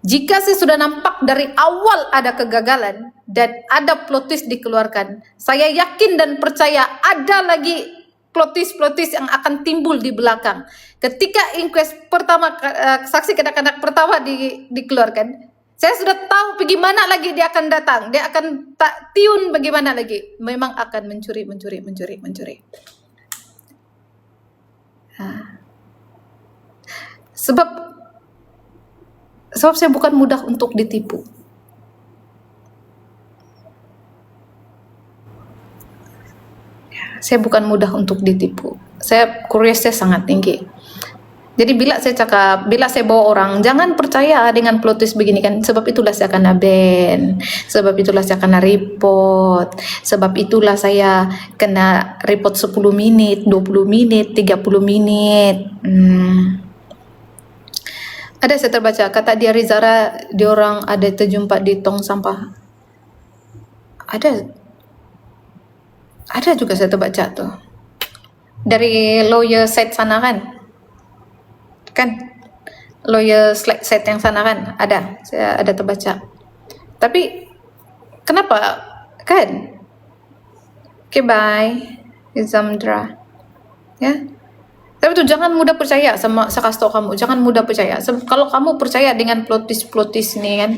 Jika saya sudah nampak dari awal ada kegagalan dan ada plot twist dikeluarkan, saya yakin dan percaya ada lagi plot twist yang akan timbul di belakang. Ketika inquest pertama, saksi kanak-kanak pertama dikeluarkan, saya sudah tahu bagaimana lagi dia akan datang. Dia akan tak tiun bagaimana lagi. Memang akan mencuri. Sebab saya bukan mudah untuk ditipu. Saya bukan mudah untuk ditipu. Saya curious sangat tinggi. Jadi bila saya bawa orang, jangan percaya dengan plot twist begini kan, sebab itulah saya kena ban, sebab itulah saya kena report, sebab itulah saya kena report 10 menit, 20 menit, 30 menit. Ada saya terbaca, kata dia Rizara, diorang ada terjumpa di tong sampah. Ada juga saya terbaca tuh. Dari lawyer side sana kan lawyer side yang sana kan ada, saya ada terbaca. Tapi kenapa kan? Okay, bye Zamdra. Ya. Tapi itu jangan mudah percaya sama, saya kasih tau kamu, jangan mudah percaya. Kalau kamu percaya dengan plot twist ini kan,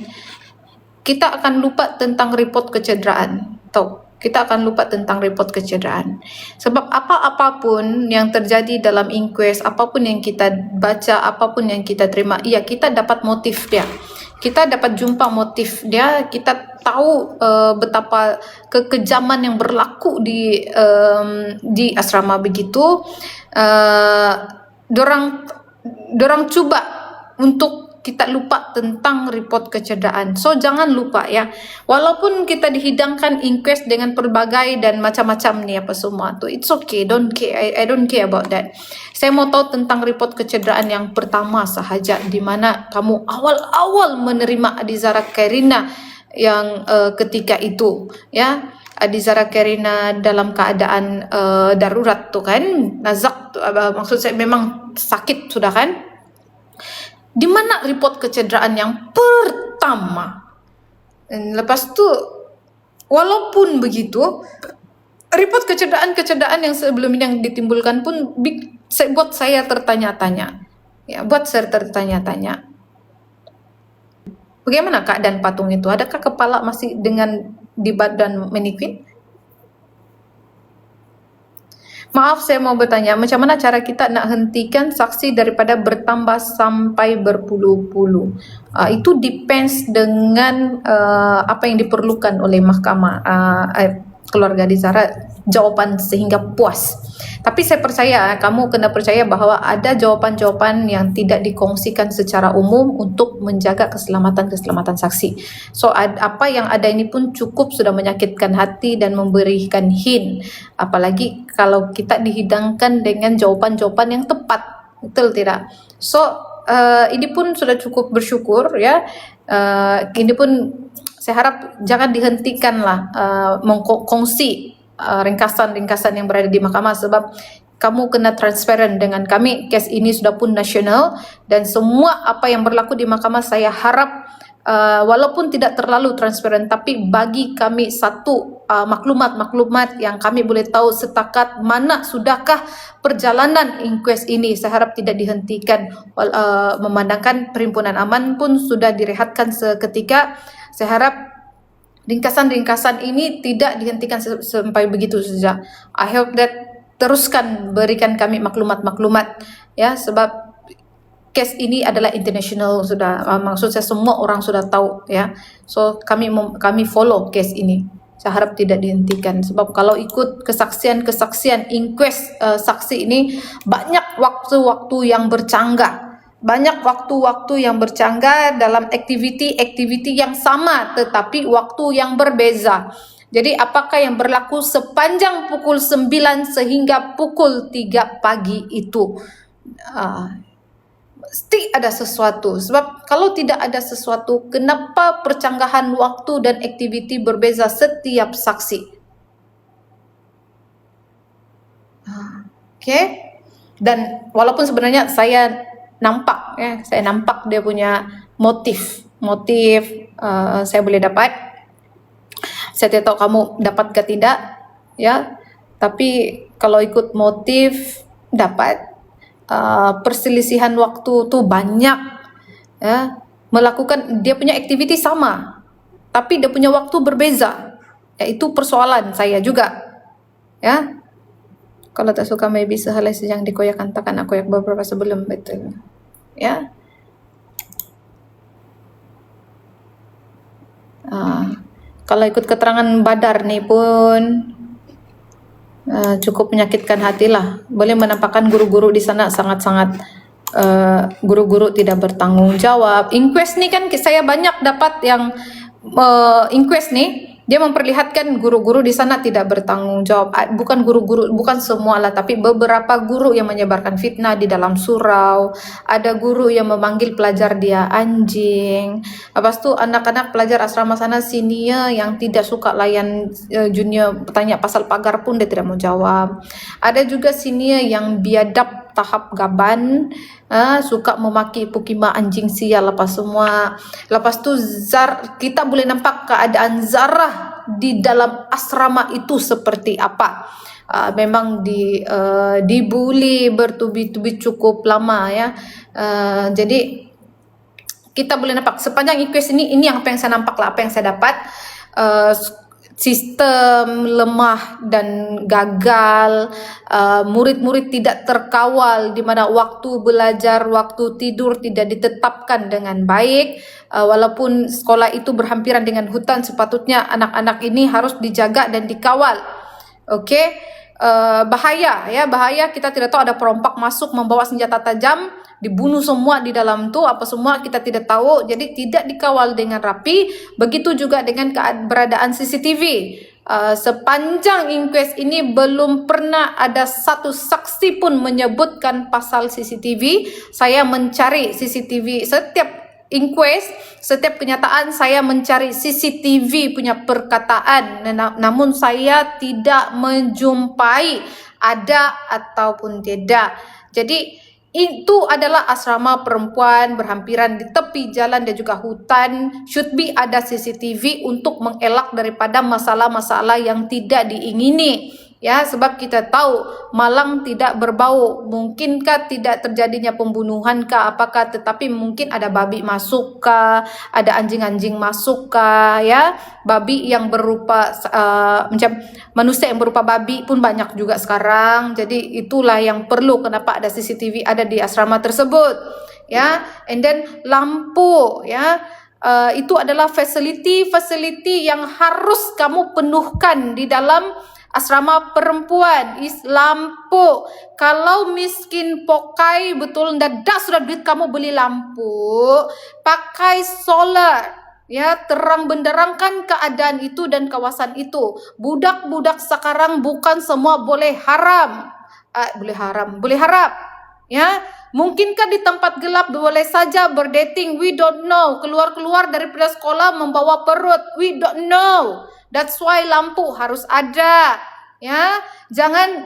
kita akan lupa tentang report kecederaan. Tahu? kita akan lupa tentang report kecederaan. Sebab apapun yang terjadi dalam inquest, apapun yang kita baca, apapun yang kita terima, iya kita dapat motif dia. Kita dapat jumpa motif dia, kita tahu betapa kekejaman yang berlaku di asrama begitu. Dorang cuba untuk kita lupa tentang report kecederaan. So jangan lupa ya. Walaupun kita dihidangkan inquest dengan pelbagai dan macam-macam ni apa semua tu, it's okay. Don't care. I don't care about that. Saya mau tahu tentang report kecederaan yang pertama sahaja, di mana kamu awal-awal menerima Adizara Khairina yang ketika itu ya. Adizara Khairina dalam keadaan darurat tu kan, nazak tu, maksud saya memang sakit sudah kan. Di mana report kecederaan yang pertama. Dan lepas tu, walaupun begitu, report kecederaan yang sebelum ini yang ditimbulkan pun buat saya tertanya-tanya. Ya, buat saya tertanya-tanya. Bagaimana keadaan patung itu? Adakah kepala masih di badan mannequin? Maaf, saya mau bertanya, macam mana cara kita nak hentikan saksi daripada bertambah sampai berpuluh-puluh? Itu depends dengan apa yang diperlukan oleh mahkamah, keluarga Adizara, jawapan sehingga puas. Tapi saya percaya, kamu kena percaya bahawa ada jawapan-jawapan yang tidak dikongsikan secara umum untuk menjaga keselamatan saksi. So apa yang ada ini pun cukup sudah menyakitkan hati dan memberikan hint. Apalagi kalau kita dihidangkan dengan jawapan-jawapan yang tepat, betul tidak? So ini pun sudah cukup bersyukur ya. Ini pun saya harap jangan dihentikanlah mengkongsi ringkasan-ringkasan yang berada di mahkamah, sebab kamu kena transparan dengan kami. Kes ini sudah pun nasional dan semua apa yang berlaku di mahkamah saya harap walaupun tidak terlalu transparan, tapi bagi kami satu maklumat-maklumat yang kami boleh tahu setakat mana sudahkah perjalanan inquest ini. Saya harap tidak dihentikan, memandangkan Perhimpunan Aman pun sudah direhatkan seketika. Saya harap ringkasan-ringkasan ini tidak dihentikan sampai begitu saja. I hope that teruskan berikan kami maklumat-maklumat ya, sebab kes ini adalah international sudah. Maksud saya semua orang sudah tahu ya. So kami follow kes ini. Saya harap tidak dihentikan, sebab kalau ikut kesaksian inquest saksi ini banyak waktu-waktu yang bercanggah. Banyak waktu-waktu yang bercanggah dalam aktiviti yang sama tetapi waktu yang berbeza. Jadi apakah yang berlaku sepanjang pukul 9 sehingga pukul 3 pagi itu? Mesti ada sesuatu. Sebab kalau tidak ada sesuatu, kenapa percanggahan waktu dan aktiviti berbeza setiap saksi? Okay? Dan walaupun sebenarnya saya nampak dia punya motif saya boleh dapat. Saya tidak tahu kamu dapat ke tidak ya, tapi kalau ikut motif dapat perselisihan waktu tu banyak ya, melakukan dia punya aktiviti sama tapi dia punya waktu berbeza ya, itu persoalan saya juga ya. Kalau tak suka maybe sehelai sejang dikoyak kantakan aku yang beberapa sebelum, betul ya. Kalau ikut keterangan Badar ni pun cukup menyakitkan hati lah. Boleh menampakkan guru-guru di sana sangat-sangat guru-guru tidak bertanggung jawab. Inquest ni kan saya banyak dapat yang inquest ni dia memperlihatkan guru-guru di sana tidak bertanggung jawab. Bukan guru-guru, bukan semua lah, tapi beberapa guru yang menyebarkan fitnah di dalam surau. Ada guru yang memanggil pelajar dia anjing. Lepas tu anak-anak pelajar asrama sana senior yang tidak suka layan junior bertanya pasal pagar pun dia tidak mau jawab. Ada juga senior yang biadab tahap gaban, suka memaki pukima anjing sial lepas semua. Lepas tu kita boleh nampak keadaan Zarah di dalam asrama itu seperti apa. Memang dibuli bertubi-tubi cukup lama ya. Jadi kita boleh nampak sepanjang inquest ini yang apa yang saya nampak lah, apa yang saya dapat. sistem lemah dan gagal, murid-murid tidak terkawal, di mana waktu belajar, waktu tidur tidak ditetapkan dengan baik. Walaupun sekolah itu berhampiran dengan hutan, sepatutnya anak-anak ini harus dijaga dan dikawal. Oke, bahaya ya, bahaya, kita tidak tahu ada perompak masuk membawa senjata tajam, dibunuh semua di dalam tuh, apa semua kita tidak tahu. Jadi tidak dikawal dengan rapi. Begitu juga dengan keberadaan CCTV. Sepanjang inquest ini belum pernah ada satu saksi pun menyebutkan pasal CCTV. Saya mencari CCTV setiap inquest, setiap kenyataan saya mencari CCTV punya perkataan, namun saya tidak menjumpai ada ataupun tidak. Jadi itu adalah asrama perempuan berhampiran di tepi jalan dan juga hutan. Should be ada CCTV untuk mengelak daripada masalah-masalah yang tidak diingini. Ya, sebab kita tahu malang tidak berbau. Mungkinkah tidak terjadinya pembunuhan kah, apakah, tetapi mungkin ada babi masuk kah, ada anjing-anjing masuk kah, ya. Babi yang berupa macam manusia yang berupa babi pun banyak juga sekarang. Jadi itulah yang perlu kenapa ada CCTV ada di asrama tersebut, ya. And then lampu, ya. Itu adalah facility yang harus kamu penuhkan di dalam asrama perempuan, is lampu. Kalau miskin pokai betul dadah sudah duit kamu beli lampu, pakai solar, ya, terang benderangkan keadaan itu dan kawasan itu. Budak-budak sekarang bukan semua boleh haram, boleh harap, ya. Mungkinkah di tempat gelap boleh saja berdating? We don't know. Keluar-keluar daripada sekolah membawa perut? We don't know. That's why lampu harus ada, ya. Jangan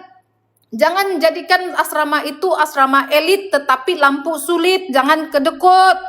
jadikan asrama itu asrama elit tetapi lampu sulit, jangan kedekut,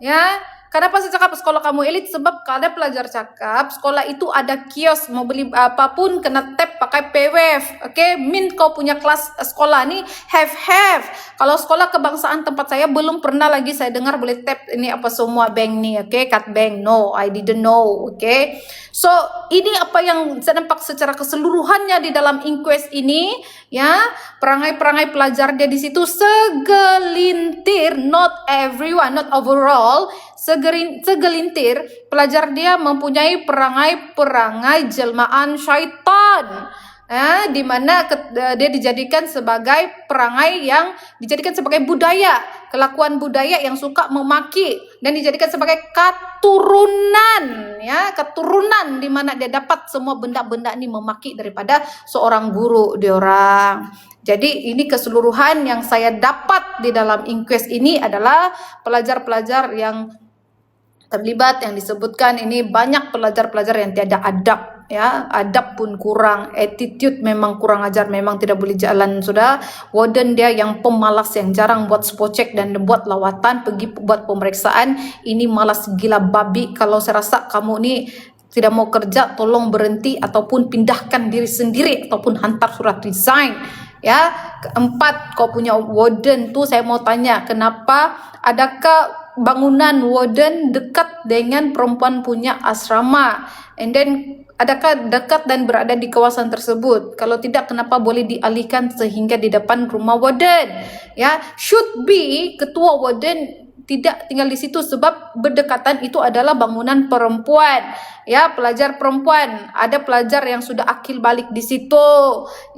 ya. Kenapa saya cakap sekolah kamu elit? Sebab ada pelajar cakap sekolah itu ada kios, mau beli apapun kena tap pakai PWF. Oke, min kau punya kelas sekolah nih have. Kalau sekolah kebangsaan tempat saya belum pernah lagi saya dengar boleh tap ini apa semua bank nih, oke, cut bank. No, I didn't know, oke. So, ini apa yang saya nampak secara keseluruhannya di dalam inquest ini, ya. Perangai-perangai pelajar dia di situ segelintir, not everyone, not overall. Segelintir pelajar dia mempunyai perangai-perangai jelmaan syaitan, di mana dia dijadikan sebagai perangai yang dijadikan sebagai budaya, kelakuan budaya yang suka memaki, dan dijadikan sebagai keturunan, ya, keturunan di mana dia dapat semua benda-benda ini memaki daripada seorang guru diorang. Jadi ini keseluruhan yang saya dapat di dalam inquest ini adalah pelajar-pelajar yang terlibat, yang disebutkan ini banyak pelajar-pelajar yang tiada adab, ya, adab pun kurang, attitude memang kurang ajar, memang tidak boleh jalan sudah. Warden dia yang pemalas, yang jarang buat spocek dan buat lawatan, pergi buat pemeriksaan, ini malas gila babi. Kalau saya rasa kamu ini tidak mau kerja, tolong berhenti ataupun pindahkan diri sendiri ataupun hantar surat resign, ya. Keempat, kau punya warden tuh saya mau tanya, kenapa adakah bangunan warden dekat dengan perempuan punya asrama, and then adakah dekat dan berada di kawasan tersebut? Kalau tidak, kenapa boleh dialihkan sehingga di depan rumah warden, ya. Should be ketua warden tidak tinggal di situ sebab berdekatan itu adalah bangunan perempuan, ya, pelajar perempuan. Ada pelajar yang sudah akil balik di situ,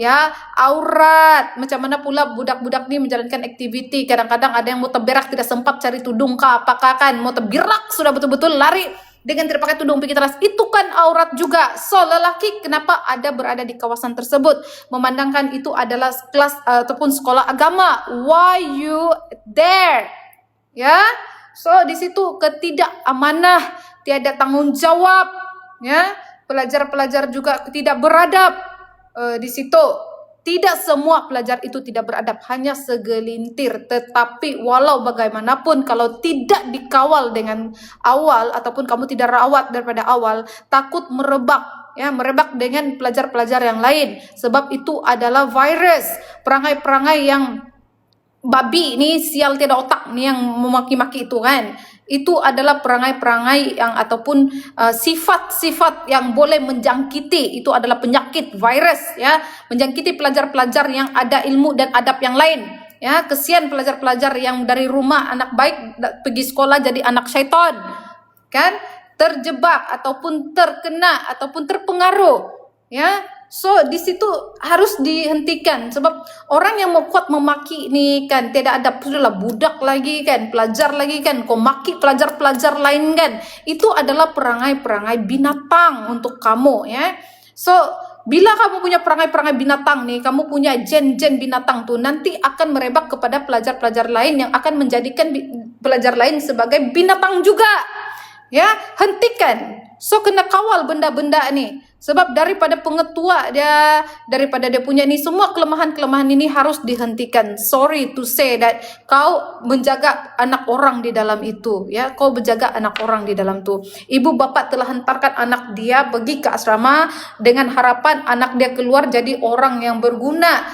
ya. Aurat, macam mana pula budak-budak ni menjalankan aktiviti, kadang-kadang ada yang mau terberak tidak sempat cari tudung kah, apakah kan mau tergerak sudah betul-betul lari dengan tidak pakai tudung pikir keras, itu kan aurat juga. So, lelaki kenapa ada berada di kawasan tersebut, memandangkan itu adalah kelas ataupun sekolah agama? Why you there? Ya, so di situ ketidakamanah, tiada tanggung jawab, ya. Pelajar-pelajar juga tidak beradab di situ. Tidak semua pelajar itu tidak beradab, hanya segelintir. Tetapi walau bagaimanapun, kalau tidak dikawal dengan awal ataupun kamu tidak rawat daripada awal, takut merebak, ya, merebak dengan pelajar-pelajar yang lain. Sebab itu adalah virus, perangai-perangai yang babi ni, sial tiada otak ni yang memaki-maki itu kan, Itu adalah perangai-perangai yang ataupun sifat-sifat yang boleh menjangkiti. Itu adalah penyakit virus ya, menjangkiti pelajar-pelajar yang ada ilmu dan adab yang lain. Ya, kesian pelajar-pelajar yang dari rumah anak baik pergi sekolah jadi anak syaitan. Kan? Terjebak ataupun terkena ataupun terpengaruh. Ya. So di situ harus dihentikan sebab orang yang mau kuat memaki ni kan tidak ada, sudahlah budak lagi kan, pelajar lagi kan, kau maki pelajar-pelajar lain kan, itu adalah perangai-perangai binatang untuk kamu ya. So bila kamu punya perangai-perangai binatang nih, kamu punya gen-gen binatang tuh, nanti akan merebak kepada pelajar-pelajar lain yang akan menjadikan pelajar lain sebagai binatang juga. Ya, hentikan. So kena kawal benda-benda ni. Sebab daripada pengetua dia, daripada dia punya ni, semua kelemahan-kelemahan ini harus dihentikan. Sorry to say that kau menjaga anak orang di dalam itu, ya. Kau menjaga anak orang di dalam tu. Ibu bapa telah hantarkan anak dia pergi ke asrama dengan harapan anak dia keluar jadi orang yang berguna.